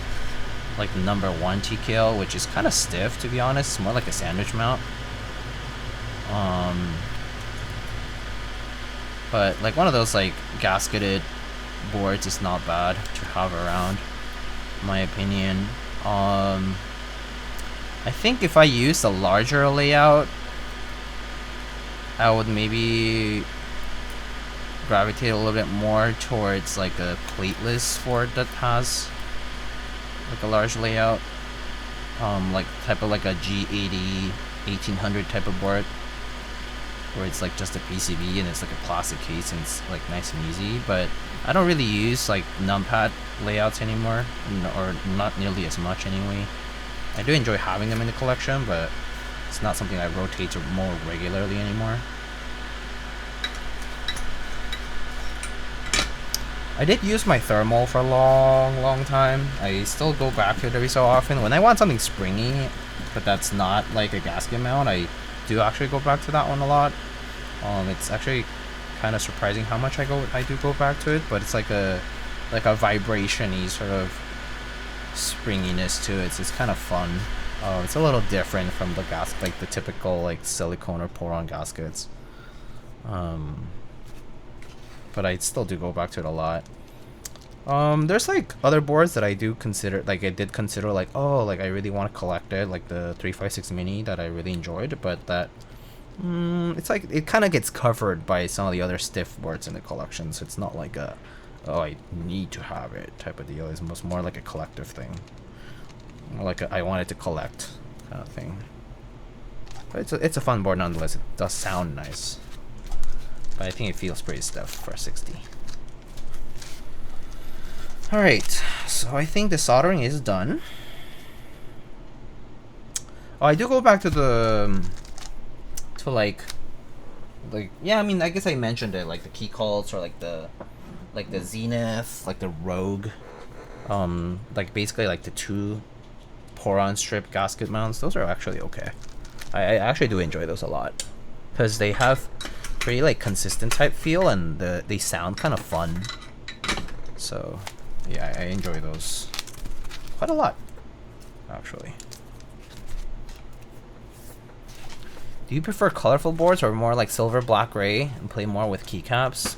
like the number 1 TKL, which is kind of stiff, to be honest. It's more like a sandwich mount. But like one of those like gasketed boards is not bad to have around, in my opinion. I think if I used a larger layout, I would maybe gravitate a little bit more towards like a plateless board that has like a large layout, like type of like a G80 1800 type of board, where it's like just a PCB and it's like a plastic case and it's like nice and easy. But I don't really use like numpad layouts anymore, or not nearly as much anyway. I do enjoy having them in the collection, but it's not something I rotate to more regularly anymore. I did use my thermal for a long time. I still go back to it every so often. When I want something springy, but that's not like a gasket mount, I do actually go back to that one a lot. It's actually kind of surprising how much I do go back to it, but it's like a vibration-y sort of springiness to it. So it's kind of fun. It's a little different from the like the typical like silicone or pour-on gaskets. But I still do go back to it a lot. There's like other boards that I do consider, like I did consider, like, oh, like I really want to collect it, like the 356 Mini that I really enjoyed, but that it's like it kind of gets covered by some of the other stiff boards in the collection, so it's not like a, oh, I need to have it type of deal. It's more like a collective thing, more like a, I wanted to collect kind of thing. But it's a fun board nonetheless. It does sound nice. But I think it feels pretty stiff for 60. Alright, so I think the soldering is done. Oh, I do go back to the like yeah, I mean, I guess I mentioned it, like the Keycaps or like the Zenith, like the Rogue, like basically like the 2 pour-on strip gasket mounts. Those are actually okay. I actually do enjoy those a lot because they have pretty like consistent type feel, and they sound kind of fun. So yeah, I enjoy those quite a lot actually. Do you prefer colorful boards or more like silver, black, gray, and play more with keycaps?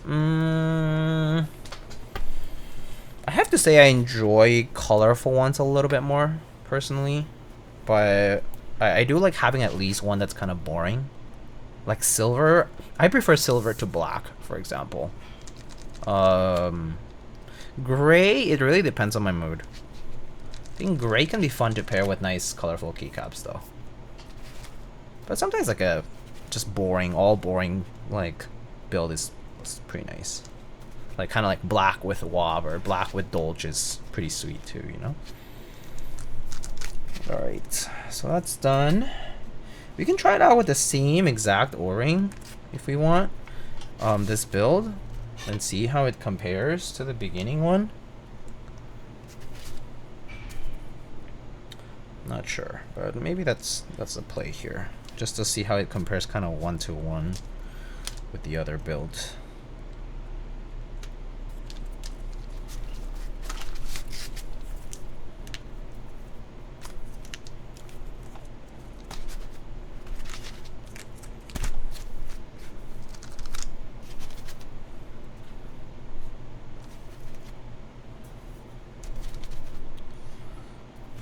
I have to say I enjoy colorful ones a little bit more personally, but I do like having at least one that's kind of boring. Like silver, I prefer silver to black, for example. Gray, it really depends on my mood. I think gray can be fun to pair with nice colorful keycaps though. But sometimes like a just boring, all boring like build is pretty nice. Like kind of like black with wob or black with dolch is pretty sweet too, you know? Alright, so that's done. We can try it out with the same exact O-ring if we want, this build, and see how it compares to the beginning one. Not sure, but maybe that's a play here, just to see how it compares kind of 1-to-1 with the other build.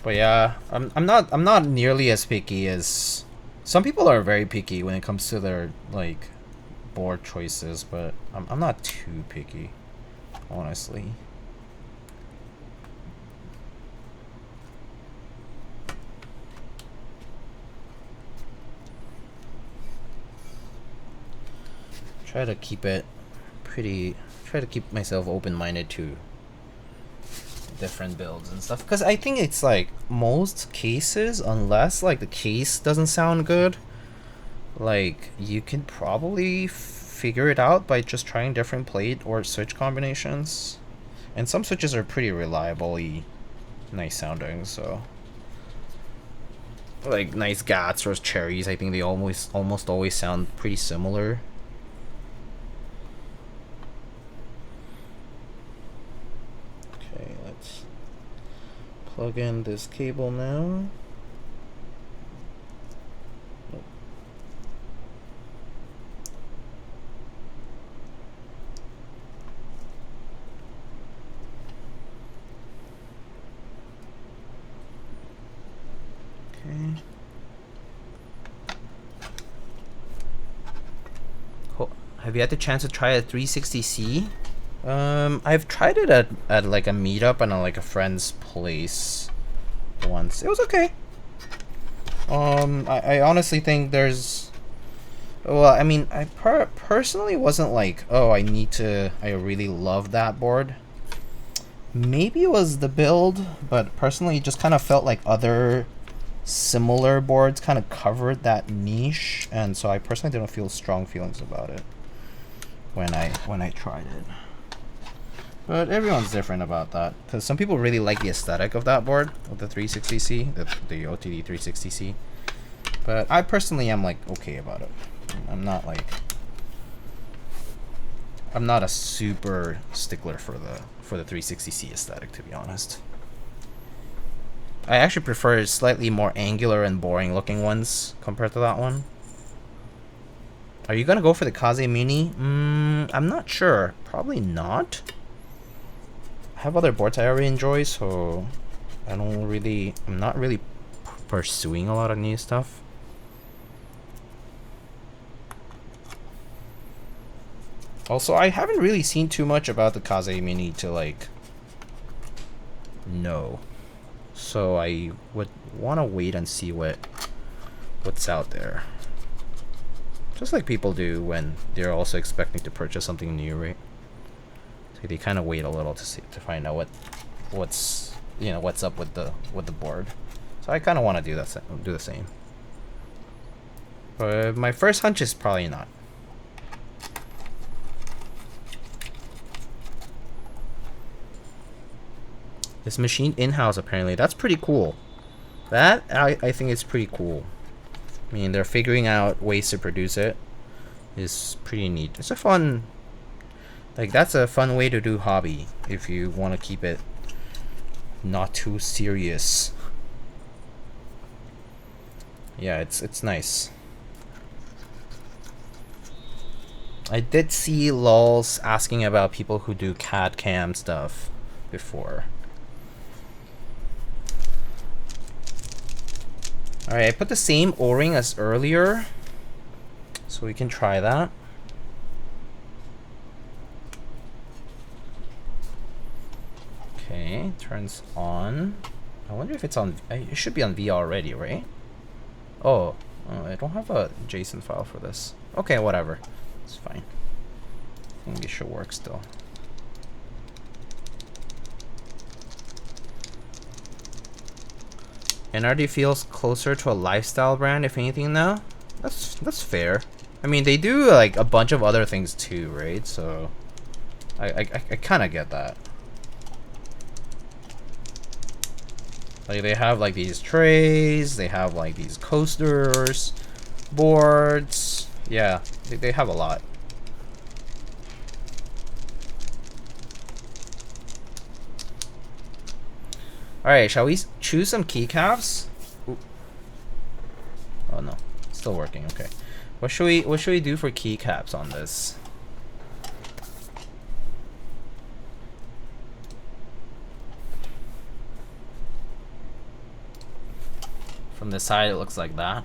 But yeah, I'm not nearly as picky as some people are. Very picky when it comes to their like board choices, but I'm not too picky, honestly. Try to keep it pretty. Try to keep myself open-minded to different builds and stuff, because I think it's like most cases, unless like the case doesn't sound good, like you can probably figure it out by just trying different plate or switch combinations, and some switches are pretty reliably nice sounding. So like nice gats or cherries, I think they almost always sound pretty similar. Plug in this cable now. Nope. Okay. Cool. Have you had the chance to try a 360C? I've tried it at like a meetup and like a friend's place once. It was okay. I honestly think there's Well, I mean, I personally wasn't like, oh, I really love that board. Maybe it was the build, but personally, it just kind of felt like other similar boards kind of covered that niche, and so I personally didn't feel strong feelings about it when I tried it. But everyone's different about that, because some people really like the aesthetic of that board, of the 360C, the OTD 360C. But I personally am like okay about it. I'm not a super stickler for the 360C aesthetic, to be honest. I actually prefer slightly more angular and boring looking ones compared to that one. Are you gonna go for the Kaze Mini? I'm not sure. Probably not. I have other boards I already enjoy, so I'm not really pursuing a lot of new stuff. Also, I haven't really seen too much about the Kaze Mini to like know. So I would want to wait and see what's out there. Just like people do when they're also expecting to purchase something new, right? So they kind of wait a little to find out what's up with the board. So I kind of want to do the same. But my first hunch is probably not. This machine in-house, apparently. That's pretty cool. That, I think it's pretty cool. I mean, they're figuring out ways to produce it. It's pretty neat. It's a fun... Like, that's a fun way to do hobby. If you want to keep it not too serious. Yeah, it's nice. I did see lols asking about people who do CAD cam stuff before. Alright, I put the same O-ring as earlier, so we can try that. Okay, turns on. I wonder if it's on. It should be on V already, right? Oh, I don't have a JSON file for this. Okay, whatever. It's fine. I think it should work still. NRD feels closer to a lifestyle brand, if anything, now. That's fair. I mean, they do like a bunch of other things too, right? So I kind of get that. Like they have like these trays, they have like these coasters, boards. Yeah, they have a lot. Alright, shall we choose some keycaps? Ooh. Oh no, still working. Okay, what should we do for keycaps on this? From the side, it looks like that.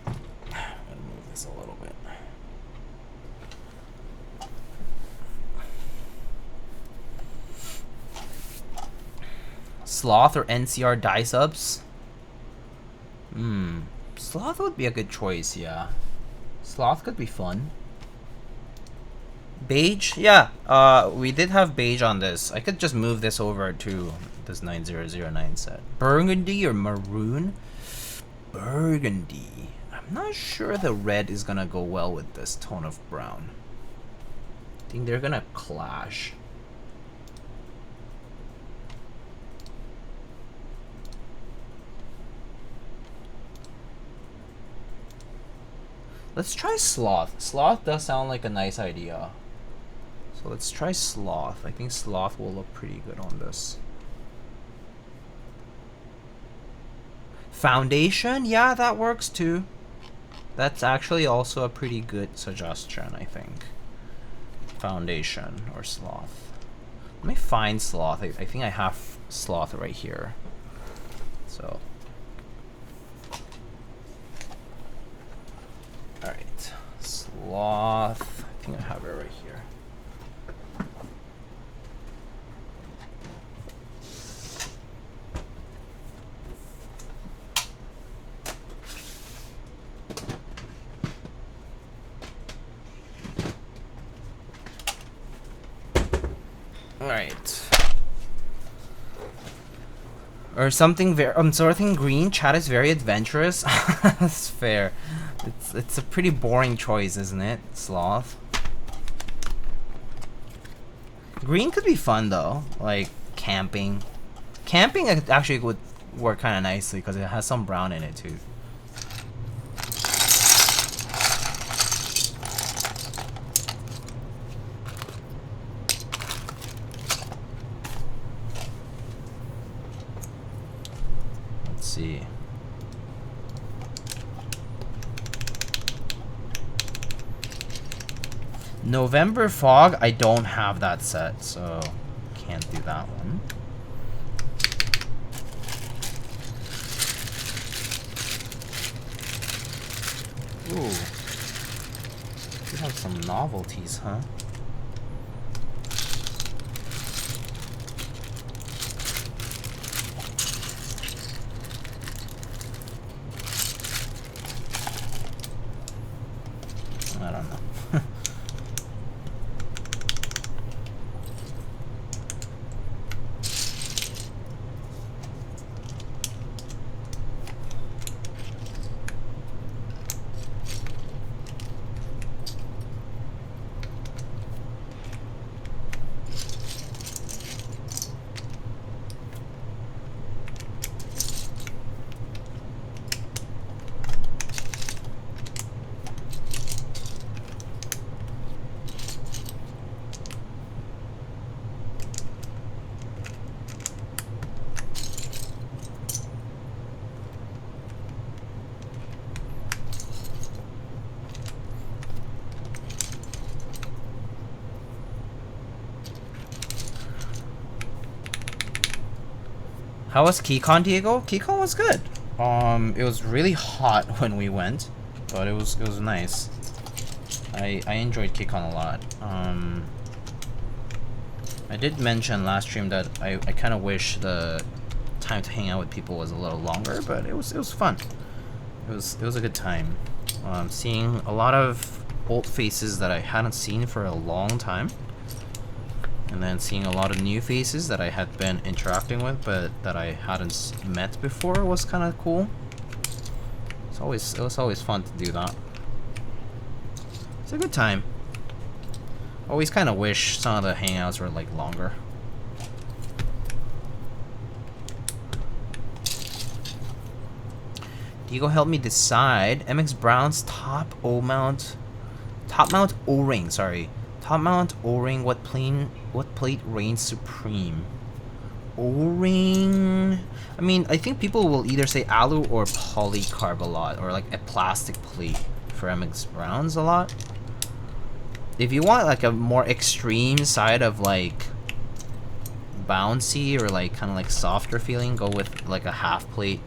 I'm gonna move this a little bit. Sloth or NCR die subs? Sloth would be a good choice, yeah. Sloth could be fun. Beige? Yeah, we did have beige on this. I could just move this over to this 9009 set. Burgundy or maroon? Burgundy. I'm not sure the red is gonna go well with this tone of brown. I think they're gonna clash. Let's try Sloth. Sloth does sound like a nice idea. So let's try Sloth. I think Sloth will look pretty good on this. Foundation? Yeah, that works too. That's actually also a pretty good suggestion, I think. Foundation or Sloth. Let me find Sloth. I think I have Sloth right here. So. Alright. Sloth. I think I have it right here. Alright. Or something very... something green. Chat is very adventurous. That's fair. It's a pretty boring choice, isn't it? Sloth. Green could be fun though. Like camping. Camping actually would work kind of nicely because it has some brown in it too. Let's see. November Fog, I don't have that set, so can't do that one. Ooh. We have some novelties, huh? I don't know. How was Keycon, Diego? Keycon was good. It was really hot when we went, but it was nice. I enjoyed Keycon a lot. I did mention last stream that I kind of wish the time to hang out with people was a little longer, but it was fun. It was a good time. Seeing a lot of old faces that I hadn't seen for a long time. And then seeing a lot of new faces that I had been interacting with, but that I hadn't met before was kind of cool. It was always fun to do that. It's a good time. Always kind of wish some of the hangouts were like longer. Diego helped me decide. MX Brown's top mount O-ring. Sorry. Top mount O-ring, what plate reigns supreme? O-ring. I mean, I think people will either say alu or polycarb a lot, or like a plastic plate for MX Browns a lot. If you want like a more extreme side of like bouncy or like kind of like softer feeling, go with like a half plate.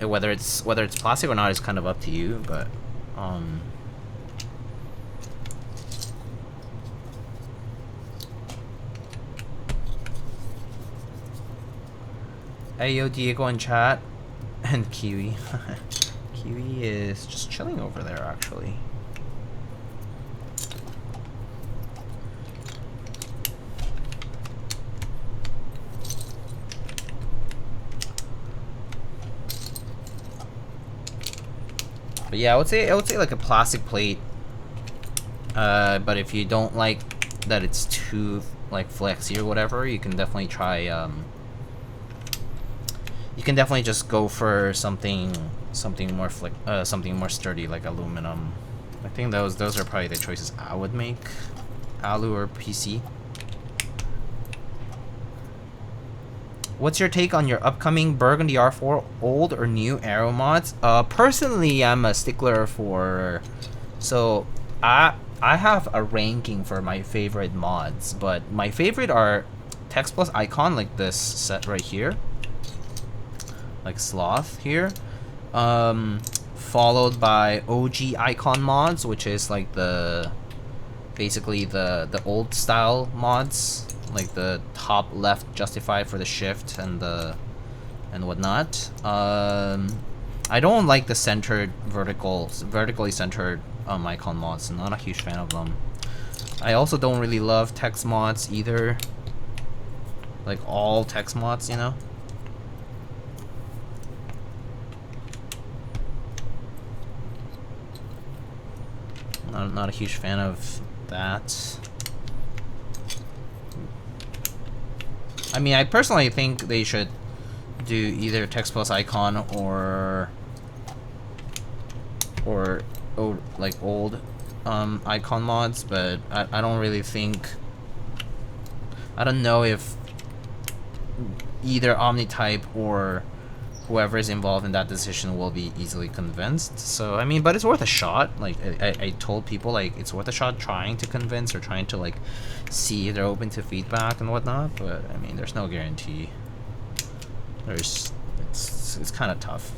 Whether it's plastic or not is kind of up to you, but hey yo, Diego in chat, and Kiwi. Kiwi is just chilling over there, actually. But yeah, I would say like a plastic plate. But if you don't like that it's too like flexy or whatever, you can definitely try. You can definitely just go for something more sturdy like aluminum. I think those are probably the choices I would make. Alu or PC. What's your take on your upcoming Burgundy R4 old or new aero mods? Personally, I'm a stickler for... So, I have a ranking for my favorite mods, but my favorite are Text Plus Icon, like this set right here. Like Sloth here. Followed by OG Icon mods, which is like basically the old style mods. Like the top left Justify for the shift and whatnot. I don't like the vertically centered icon mods. I'm not a huge fan of them. I also don't really love text mods either. Like all text mods, you know? Not a huge fan of that. I mean, I personally think they should do either text plus icon or like old icon mods, but I don't really think, I don't know if either Omnitype or whoever is involved in that decision will be easily convinced. So I mean, but it's worth a shot. Like I told people, like, it's worth a shot trying to convince or trying to like see if they're open to feedback and whatnot. But I mean, there's no guarantee. It's kind of tough.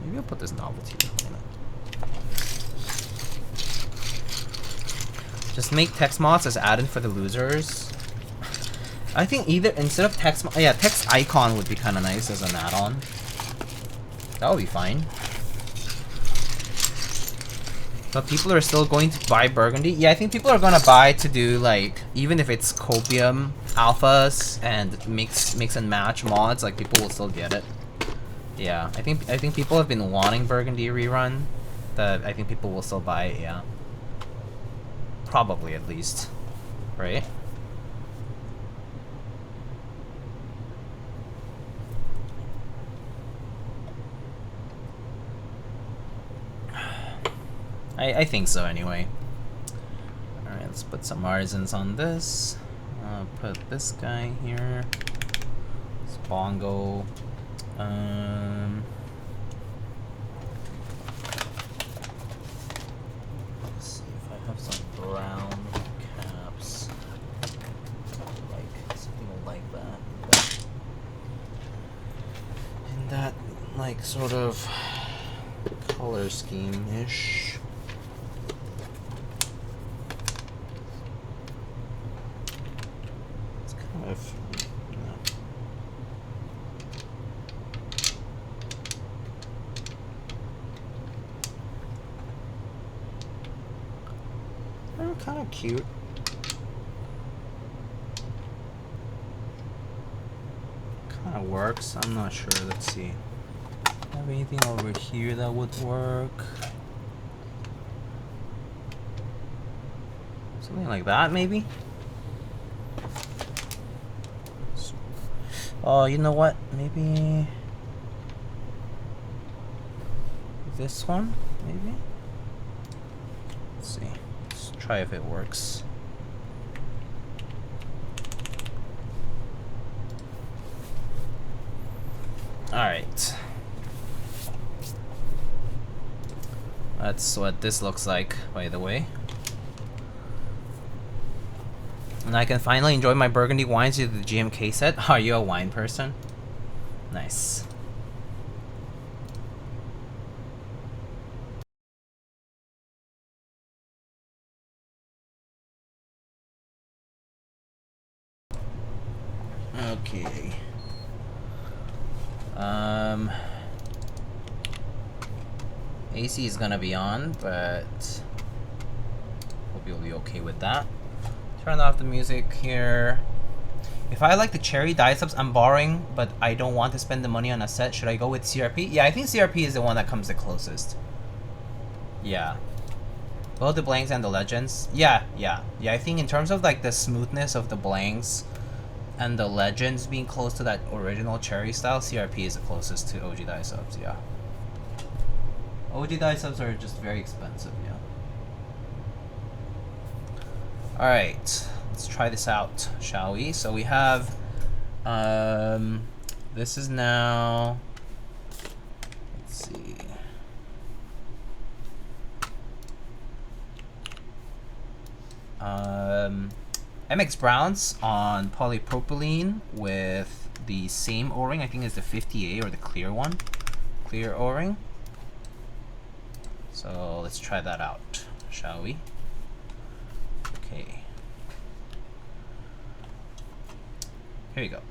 Maybe I'll put this novelty. Just make text mods as add-in for the losers. I think either instead of text, yeah, text icon would be kind of nice as an add-on. That would be fine. But people are still going to buy Burgundy. Yeah, I think people are gonna buy to do like, even if it's copium alphas and mix and match mods, like people will still get it. Yeah, I think people have been wanting Burgundy rerun. That I think people will still buy it. Yeah, probably at least, right? I think so anyway. Alright, let's put some artisans on this. Put this guy here. This bongo. Let's see if I have some brown caps. Like something like that. In that like sort of color scheme-ish. They're kind of cute. Kind of works. I'm not sure. Let's see. Have anything over here that would work? Something like that, maybe? Oh, you know what? Maybe this one, maybe? Let's see. Let's try if it works. Alright. That's what this looks like, by the way. And I can finally enjoy my Burgundy wines with the GMK set. Are you a wine person? Nice. Okay. AC is gonna be on, but hope you'll be okay with that. Turn off the music here. If I like the cherry dye subs, I'm borrowing, but I don't want to spend the money on a set. Should I go with CRP? Yeah, I think CRP is the one that comes the closest. Yeah. Both the blanks and the legends. Yeah. I think in terms of like the smoothness of the blanks and the legends being close to that original cherry style, CRP is the closest to OG dye subs, yeah. OG dye subs are just very expensive, yeah. Alright, let's try this out, shall we? So we have, this is now, let's see. MX Browns on polypropylene with the same O-ring, I think it's the 50A or the clear one, clear O-ring. So let's try that out, shall we? Okay. Here you go.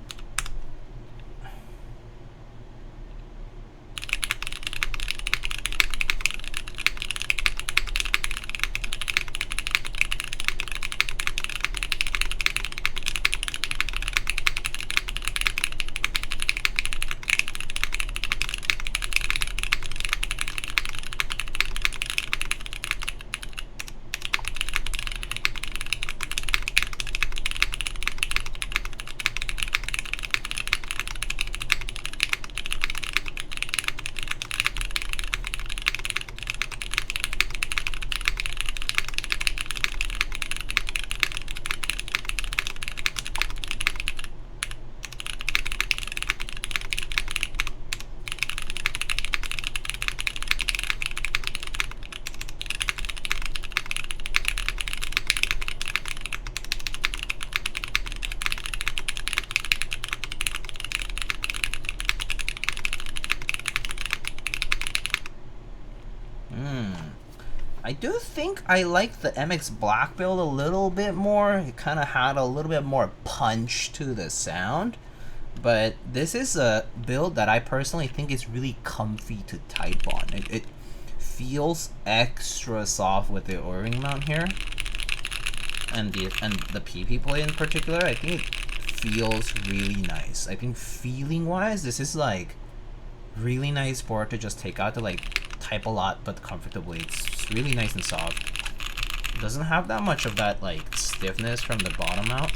I do think I like the MX Black build a little bit more. It kind of had a little bit more punch to the sound. But this is a build that I personally think is really comfy to type on. It feels extra soft with the O-ring mount here. And the PP plate in particular, I think it feels really nice. I think feeling wise, this is like really nice board to just take out to like type a lot but comfortably. It's really nice and soft. It doesn't have that much of that like stiffness from the bottom out.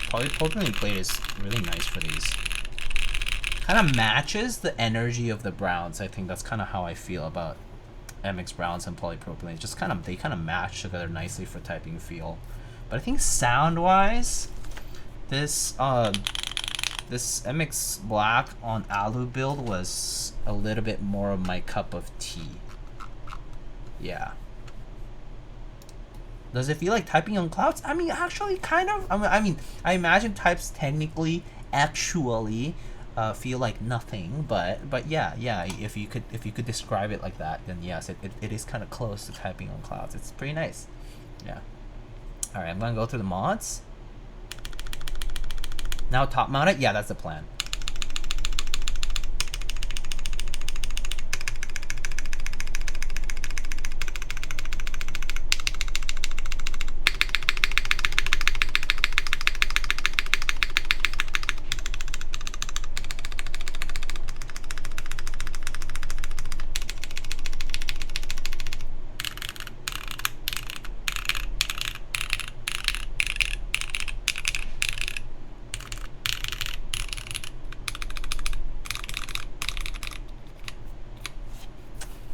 Polypropylene plate is really nice for these. Kind of matches the energy of the browns. I think that's kind of how I feel about MX browns and polypropylene. It's just they kind of match together nicely for typing feel. But I think sound wise, this MX Black on Alu build was a little bit more of my cup of tea. Yeah. Does it feel like typing on clouds? I mean, actually, kind of. I mean, I imagine types technically, actually, feel like nothing. But yeah. If you could describe it like that, then yes, it is kind of close to typing on clouds. It's pretty nice. Yeah. All right, I'm gonna go through the mods. Now top mount it. Yeah, that's the plan.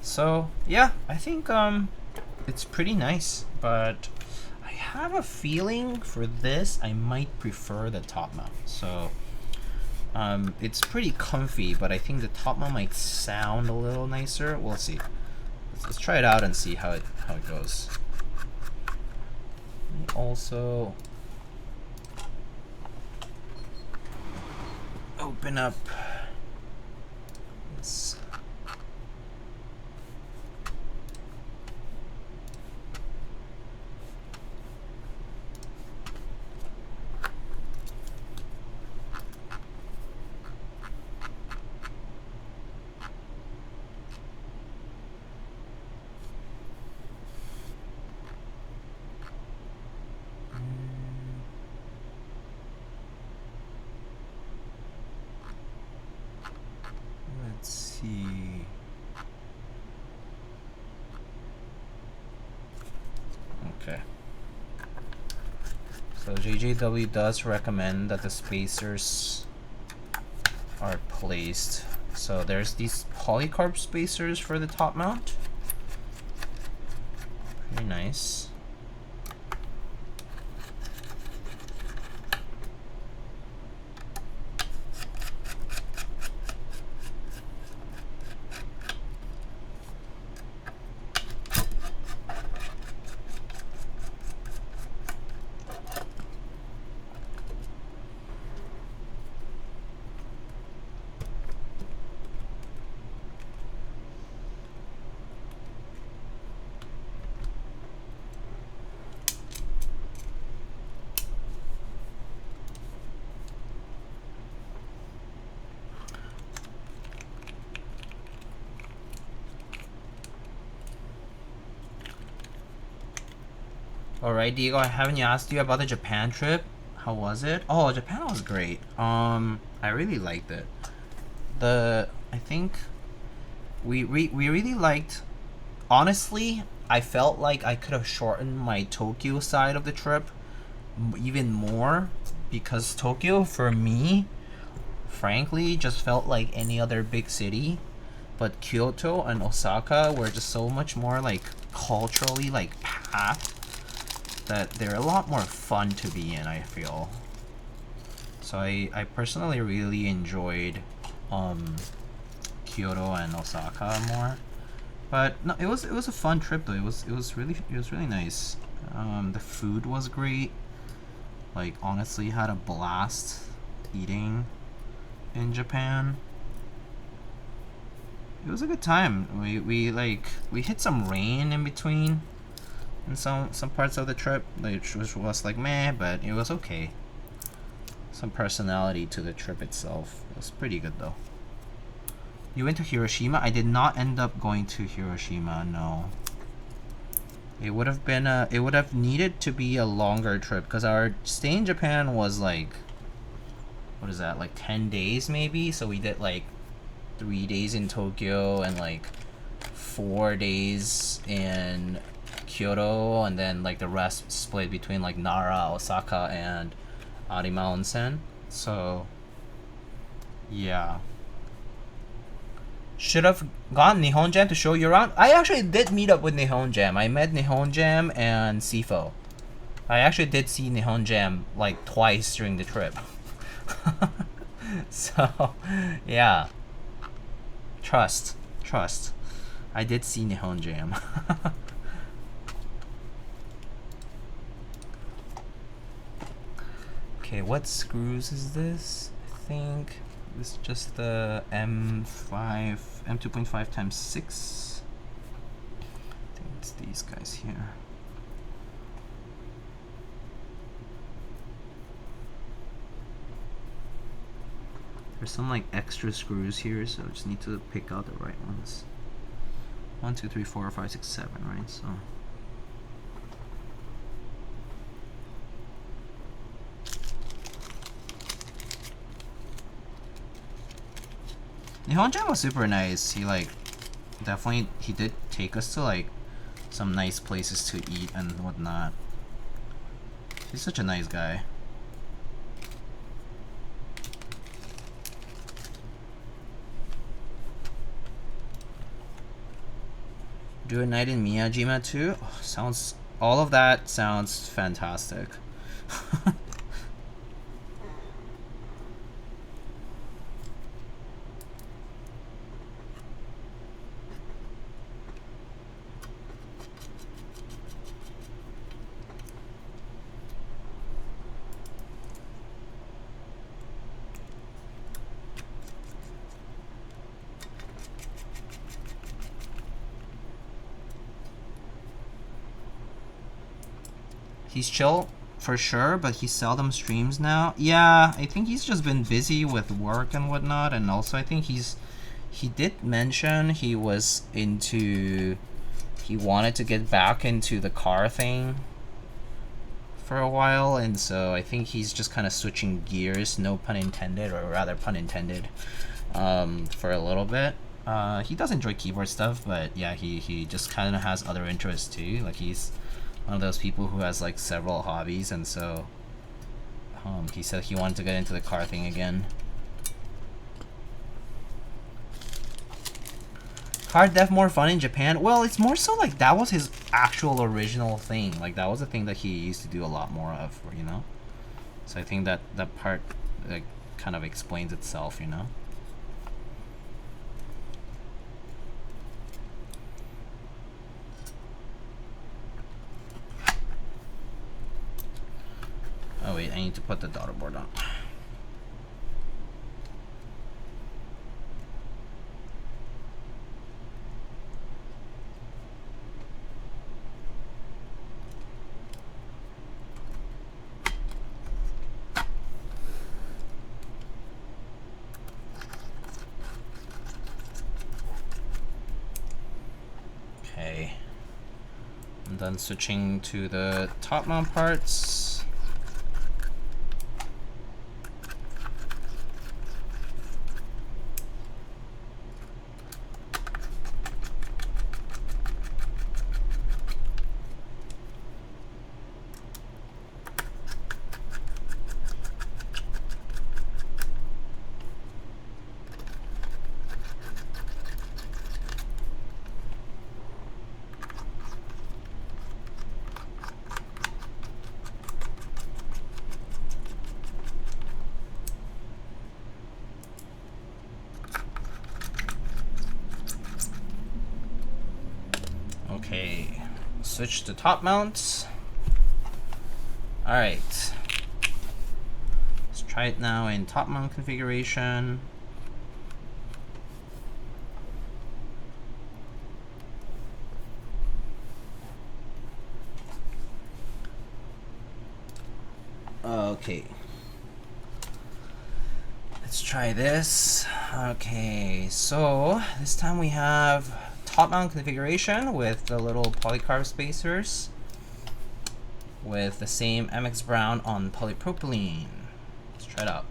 So yeah, I think it's pretty nice, but I have a feeling for this I might prefer the top mount. So it's pretty comfy, but I think the top mount might sound a little nicer. We'll see. Let's try it out and see how it goes. Let me also open up this. Okay. So JJW does recommend that the spacers are placed. So there's these polycarb spacers for the top mount. Pretty nice. Alright, Diego, I haven't asked you about the Japan trip. How was it? Oh, Japan was great. I really liked it. I think we really liked. Honestly, I felt like I could have shortened my Tokyo side of the trip even more, because Tokyo for me, frankly, just felt like any other big city. But Kyoto and Osaka were just so much more like culturally like packed, that they're a lot more fun to be in, I feel. So I personally really enjoyed Kyoto and Osaka more. But no, it was a fun trip though. It was really nice. The food was great. Like honestly, had a blast eating in Japan. it was a good time. We hit some rain in between in some parts of the trip, which was like meh, but it was okay. Some personality to the trip itself. It was pretty good though. You went to Hiroshima? I did not end up going to Hiroshima, no. It would have been it would have needed to be a longer trip because our stay in Japan was like, what is that, like 10 days maybe? So we did like 3 days in Tokyo and like 4 days in Kyoto, and then like the rest split between like Nara, Osaka, and Arima Onsen. So yeah. Should have gone Nihon Jam to show you around. I actually did meet up with Nihon Jam. I met Nihon Jam and Sifo. I actually did see Nihon Jam like twice during the trip. So yeah. Trust. I did see Nihon Jam. Okay, what screws is this? I think this is just the M2.5 times 6. I think it's these guys here. There's some like extra screws here, so I just need to pick out the right ones. 1, 2, 3, 4, 5, 6, 7, right? So Nihon Jam was super nice. He like definitely he did take us to like some nice places to eat and whatnot. He's such a nice guy. Do a night in Miyajima too? Oh, sounds, all of that sounds fantastic. He's chill for sure, but he seldom streams now. Yeah, I think he's just been busy with work and whatnot, and also I think he did mention he was into, he wanted to get back into the car thing for a while, and so I think he's just kind of switching gears, no pun intended, or rather pun intended, for a little bit. He does enjoy keyboard stuff, but yeah, he just kind of has other interests too. Like he's one of those people who has like several hobbies, and so he said he wanted to get into the car thing again. Hard dev more fun in Japan? Well, it's more so like that was his actual original thing. Like that was the thing that he used to do a lot more of, you know? So I think that part like kind of explains itself, you know? Oh wait, I need to put the daughter board on. Okay. I'm done switching to the top mount parts. Okay, switch to top mounts. Alright, let's try it now in top mount configuration. Okay. Let's try this. Okay, so this time we have top mount configuration with the little polycarb spacers with the same MX Brown on polypropylene. Let's try it out.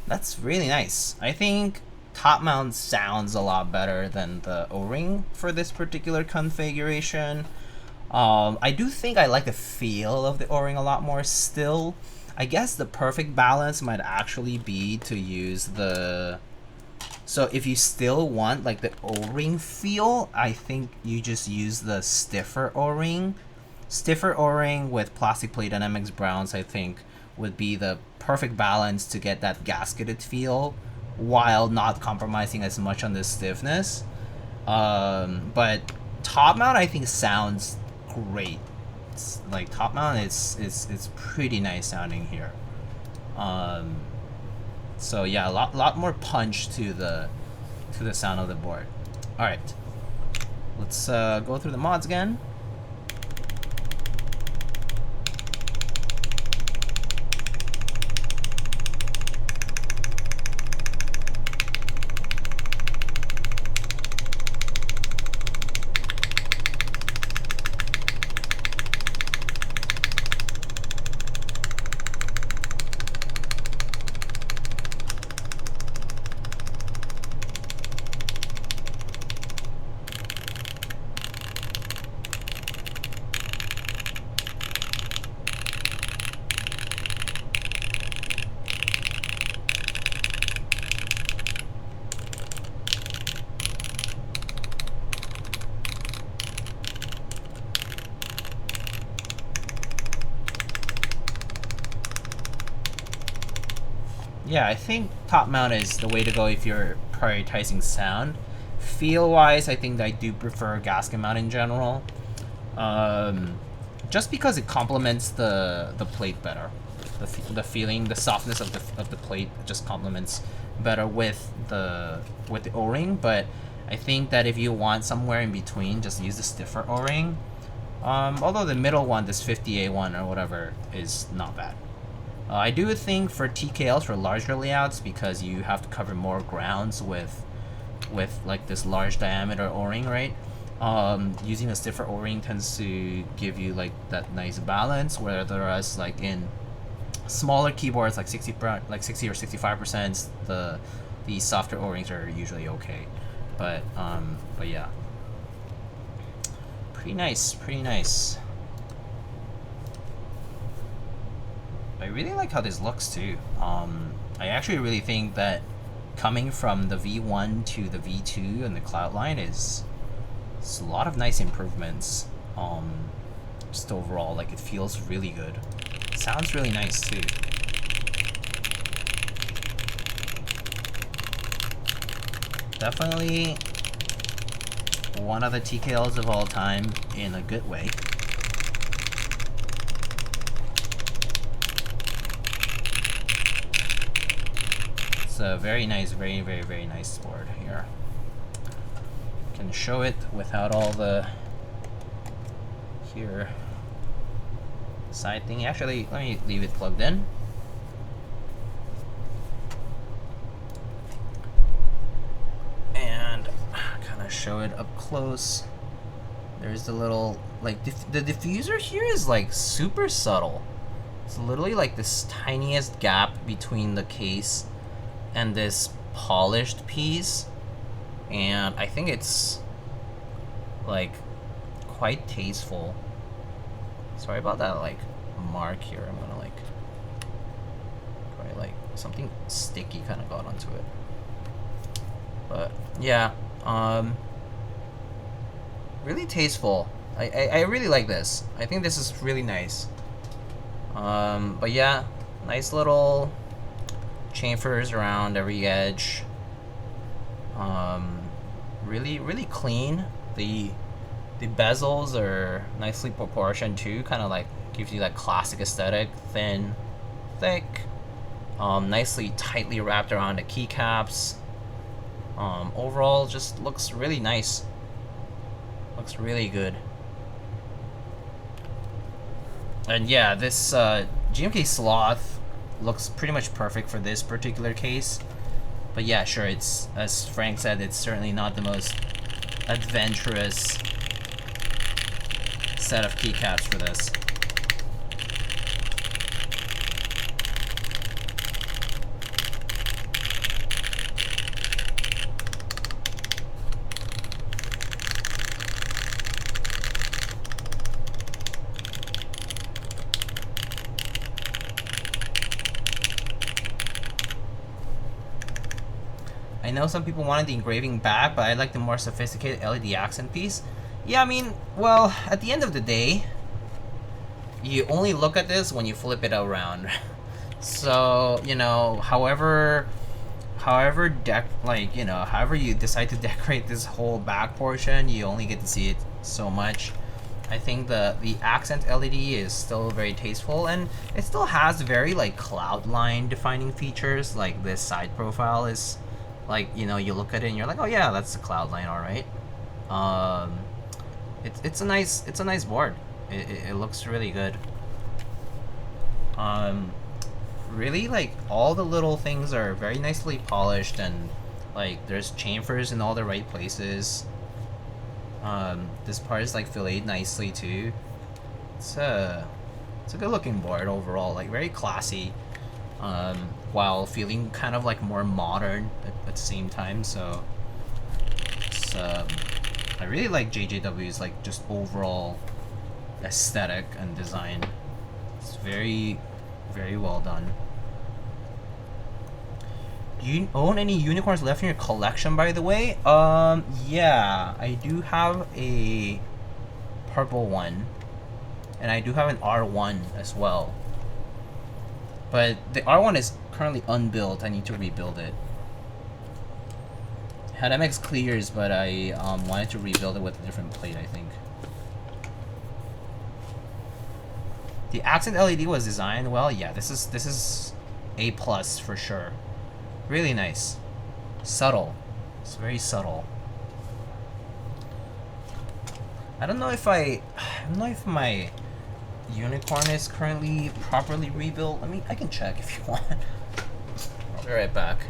That's really nice. I think top mount sounds a lot better than the O-ring for this particular configuration. I do think I like the feel of the O-ring a lot more still. I guess the perfect balance might actually be to use the... So if you still want like the O-ring feel, I think you just use the stiffer O-ring. Stiffer O-ring with plastic plate and MX Browns, I think, would be the perfect balance to get that gasketed feel while not compromising as much on the stiffness. But top mount I think sounds great. It's, like top mount it's pretty nice sounding here. So yeah, a lot more punch to the sound of the board. All right, let's go through the mods again. Yeah, I think top mount is the way to go if you're prioritizing sound. Feel wise, I think I do prefer gasket mount in general, just because it complements the plate better. The feeling, the softness of the plate just complements better with the O-ring. But I think that if you want somewhere in between, just use the stiffer O-ring. Although the middle one, this 50A1 or whatever, is not bad. I do think for TKLs, for larger layouts, because you have to cover more grounds with like this large diameter O-ring, right? Using a stiffer O-ring tends to give you like that nice balance, whereas like in smaller keyboards like 60 or 65%, the softer O-rings are usually okay. But yeah, pretty nice, pretty nice. I really like how this looks too. I actually really think that coming from the V1 to the V2 and the Cloudline is a lot of nice improvements. Just overall, like it feels really good. It sounds really nice too. Definitely one of the TKLs of all time in a good way. It's a very nice, very nice board here. Can show it without all the here side thing. Actually, let me leave it plugged in. And kind of show it up close. There's the little, like, the diffuser here is like super subtle. It's literally like this tiniest gap between the case and this polished piece, and I think it's like quite tasteful. Sorry about that like mark here. I'm gonna like probably like something sticky kind of got onto it, but yeah, really tasteful. I really like this. I think this is really nice. But yeah, nice little chamfers around every edge. Really clean. The bezels are nicely proportioned too, kind of like gives you that classic aesthetic. Thin, thick, nicely tightly wrapped around the keycaps. Overall, just looks really nice. Looks really good. And yeah, this GMK Sloth looks pretty much perfect for this particular case. But yeah, sure, it's, as Frank said, it's certainly not the most adventurous set of keycaps for this. I know some people wanted the engraving back, but I like the more sophisticated LED accent piece. Yeah, I mean, well, at the end of the day, you only look at this when you flip it around. So, you know, however you decide to decorate this whole back portion, you only get to see it so much. I think the accent LED is still very tasteful, and it still has very like Cloudline defining features. Like this side profile is like, you know, you look at it and you're like, oh yeah, that's the Cloudline, all right. It's a nice board. It looks really good. Really, like, all the little things are very nicely polished, and like there's chamfers in all the right places. This part is like filleted nicely too. It's a good looking board overall, like very classy, while feeling kind of like more modern at the same time. So it's, I really like JJW's like just overall aesthetic and design. It's very well done. Do you own any unicorns left in your collection, by the way? Yeah, I do have a purple one, and I do have an R1 as well. But the R1 is currently unbuilt. I need to rebuild it. Had MX clears, but I wanted to rebuild it with a different plate, I think. The accent LED was designed well. Yeah, this is A+ for sure. Really nice. Subtle. It's very subtle. I don't know if my unicorn is currently properly rebuilt. I can check if you want. I'll be right back.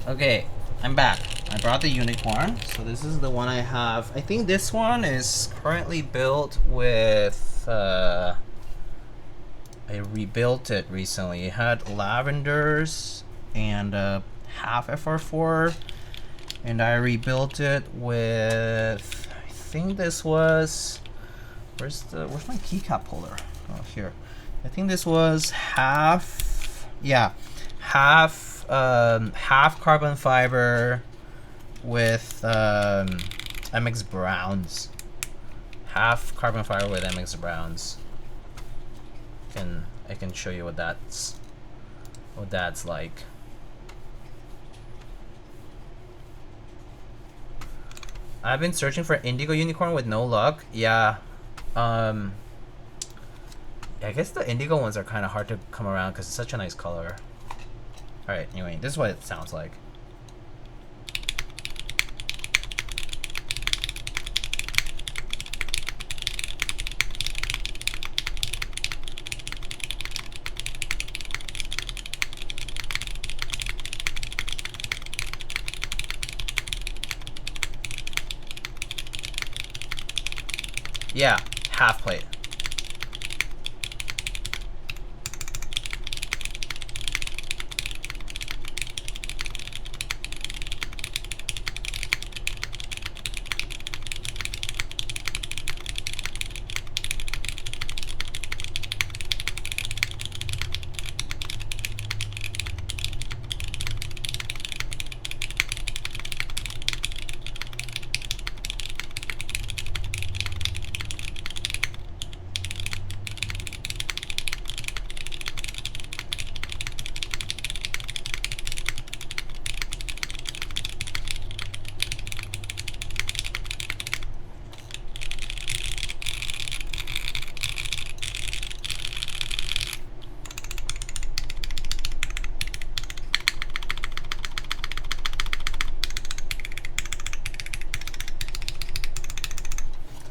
Okay, I'm back. I brought the unicorn. So this is the one I have. I think this one is currently built with, I rebuilt it recently. It had lavenders and half FR4, and I rebuilt it with, I think this was, where's my keycap holder? Oh, here. I think this was half half carbon fiber with MX Browns. Half carbon fiber with MX Browns. I can show you what that's like. I've been searching for indigo unicorn with no luck. Yeah. I guess the indigo ones are kind of hard to come around because it's such a nice color. Alright, anyway, this is what it sounds like. Yeah, half plate.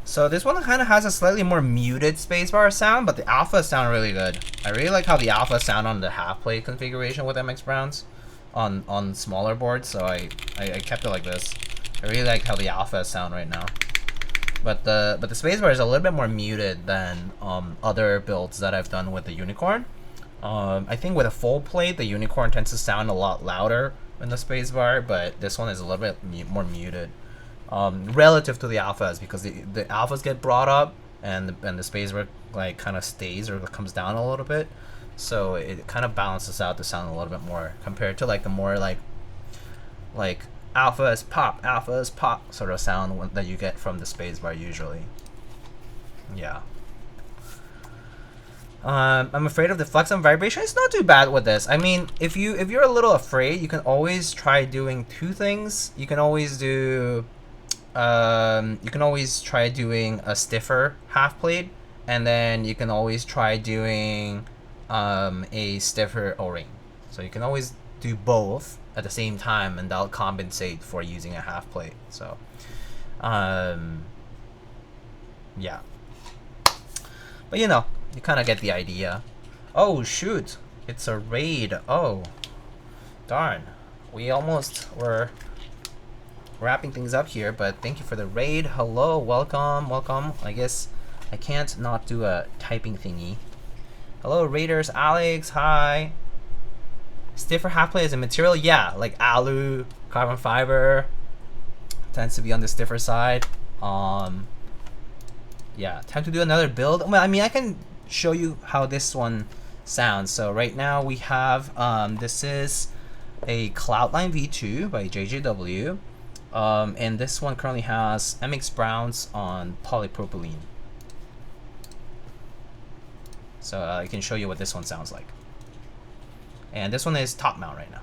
So this one kind of has a slightly more muted spacebar sound, but the alphas sound really good. I really like how the alphas sound on the half plate configuration with MX Browns on smaller boards, so I kept it like this. I really like how the alphas sound right now. But the spacebar is a little bit more muted than other builds that I've done with the Unicorn. I think with a full plate, the Unicorn tends to sound a lot louder than the spacebar, but this one is a little bit more muted. Relative to the alphas, because the alphas get brought up and the spacebar like kind of stays or comes down a little bit, so it kind of balances out the sound a little bit more compared to like the more like alphas pop sort of sound that you get from the spacebar usually. Yeah. I'm afraid of the flex and vibration. It's not too bad with this. I mean, if you're a little afraid, you can always try doing two things. You can always do try doing a stiffer half plate, and then you can always try doing a stiffer O-ring. So you can always do both at the same time, and that'll compensate for using a half plate. So yeah, but you know, you kind of get the idea. Oh shoot, it's a raid. Oh darn, we almost were wrapping things up here, but thank you for the raid. Hello, welcome. I guess I can't not do a typing thingy. Hello raiders. Alex, hi. Stiffer half plate as a material, yeah, like alu, carbon fiber tends to be on the stiffer side. Yeah, time to do another build. Well, I mean, I can show you how this one sounds. So right now we have this is a Cloudline V2 by JJW. And this one currently has MX Browns on polypropylene. So I can show you what this one sounds like. And this one is top mount right now.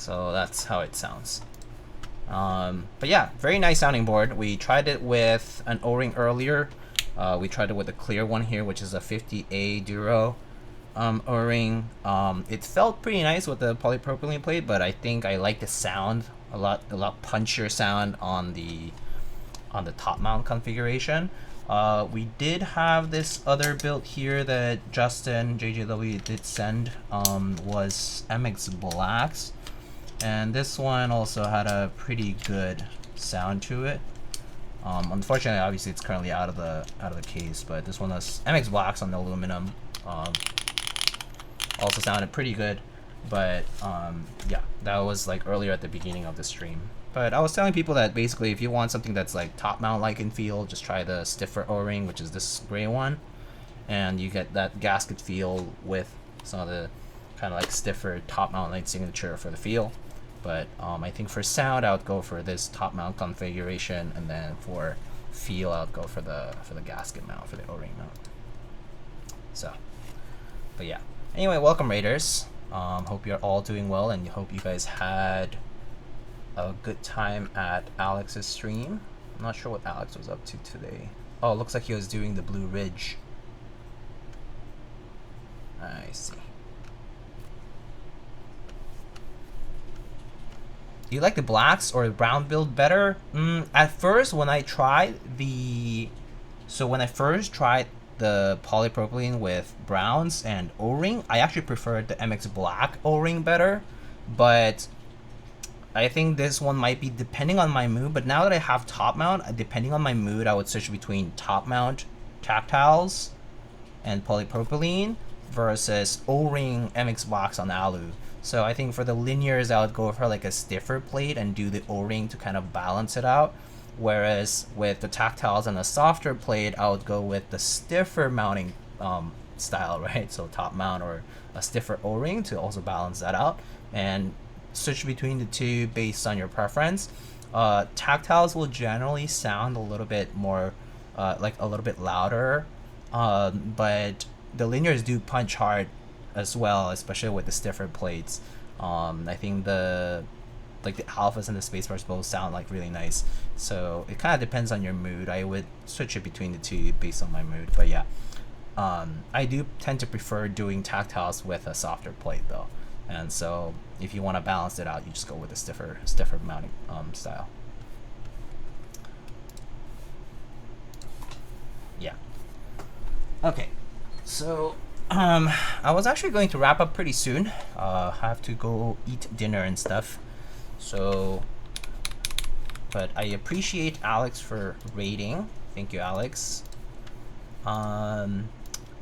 So that's how it sounds. But yeah, very nice sounding board. We tried it with an O-ring earlier. We tried it with a clear one here, which is a 50A Duro O-ring. It felt pretty nice with the polypropylene plate, but I think I like the sound a lot punchier sound on the top mount configuration. We did have this other build here that Justin JJW did send, was MX Blacks, and this one also had a pretty good sound to it. Unfortunately, obviously it's currently out of the case, but this one was MX Blacks on the aluminum. Also sounded pretty good, but yeah, that was like earlier at the beginning of the stream. But I was telling people that basically if you want something that's like top mount like in feel, just try the stiffer O-ring, which is this gray one, and you get that gasket feel with some of the kind of like stiffer top mount like signature for the feel. But I think for sound I would go for this top mount configuration, and then for feel I would go for the gasket mount, for the O-ring mount. So, but yeah. Anyway, welcome Raiders. Hope you're all doing well, and hope you guys had a good time at Alex's stream. I'm not sure what Alex was up to today. Oh, it looks like he was doing the Blue Ridge. I see. Do you like the blacks or the brown build better? At first, when I tried the polypropylene with browns and O-ring, I actually preferred the MX Black O-ring better, but I think this one might be depending on my mood. But now that I have top mount, depending on my mood, I would switch between top mount tactiles and polypropylene versus O-ring MX Blacks on alu. So I think for the linears, I would go for like a stiffer plate and do the O-ring to kind of balance it out. Whereas with the tactiles and a softer plate, I would go with the stiffer mounting style, right? So top mount or a stiffer O-ring to also balance that out, and switch between the two based on your preference. Tactiles will generally sound a little bit more, like a little bit louder, but the linears do punch hard as well, especially with the stiffer plates. I think the alphas and the spacebars both sound like really nice, so it kind of depends on your mood. I would switch it between the two based on my mood, but yeah, I do tend to prefer doing tactiles with a softer plate though, and so if you want to balance it out, you just go with a stiffer mounting style. Yeah. Okay, so I was actually going to wrap up pretty soon. I have to go eat dinner and stuff. So, but I appreciate Alex for raiding. Thank you, Alex. And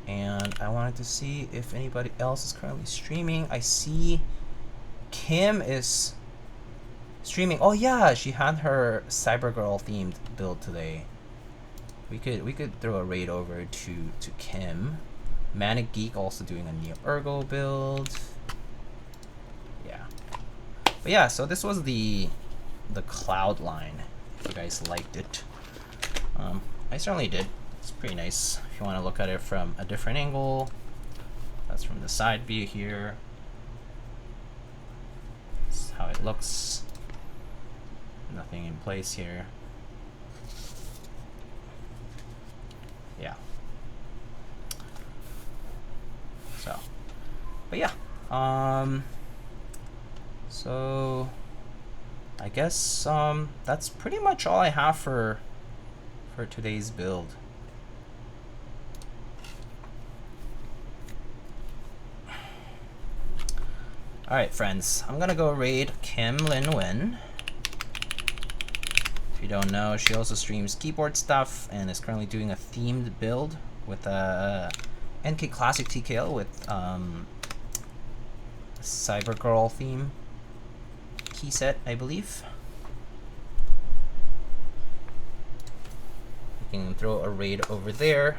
I wanted to see if anybody else is currently streaming. I see Kim is streaming. Oh yeah, she had her Cybergirl themed build today. We could throw a raid over to Kim. Manic Geek also doing a Neo Ergo build. Yeah. But yeah, so this was the Cloudline. If you guys liked it. I certainly did. It's pretty nice. If you want to look at it from a different angle, that's from the side view here. That's how it looks. Nothing in place here. Yeah. So, but yeah. So I guess that's pretty much all I have for today's build. Alright friends, I'm gonna go raid Kim Lin Wen. If you don't know, she also streams keyboard stuff and is currently doing a themed build with a NK Classic TKL with Cybergirl theme key set, I believe. You can throw a raid over there.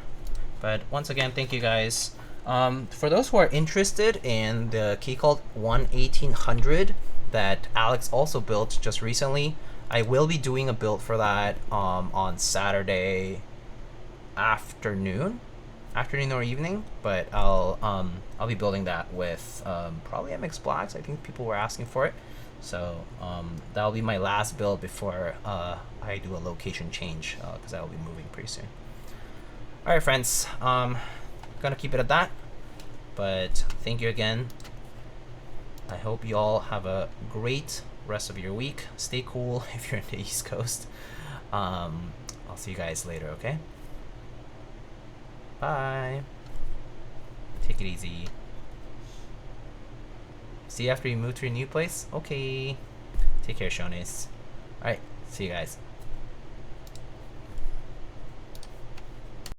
But once again, thank you guys. For those who are interested in the Keycult 1800 that Alex also built just recently, I will be doing a build for that on Saturday afternoon. afternoon or evening, but I'll be building that with probably MX Blacks. I think people were asking for it, so that'll be my last build before I do a location change, because I will be moving pretty soon. All right, friends, gonna keep it at that. But thank you again. I hope you all have a great rest of your week. Stay cool if you're in the East Coast. I'll see you guys later, okay? Bye. Take it easy. See you after you move to your new place? Okay. Take care, Shonis. Alright, see you guys.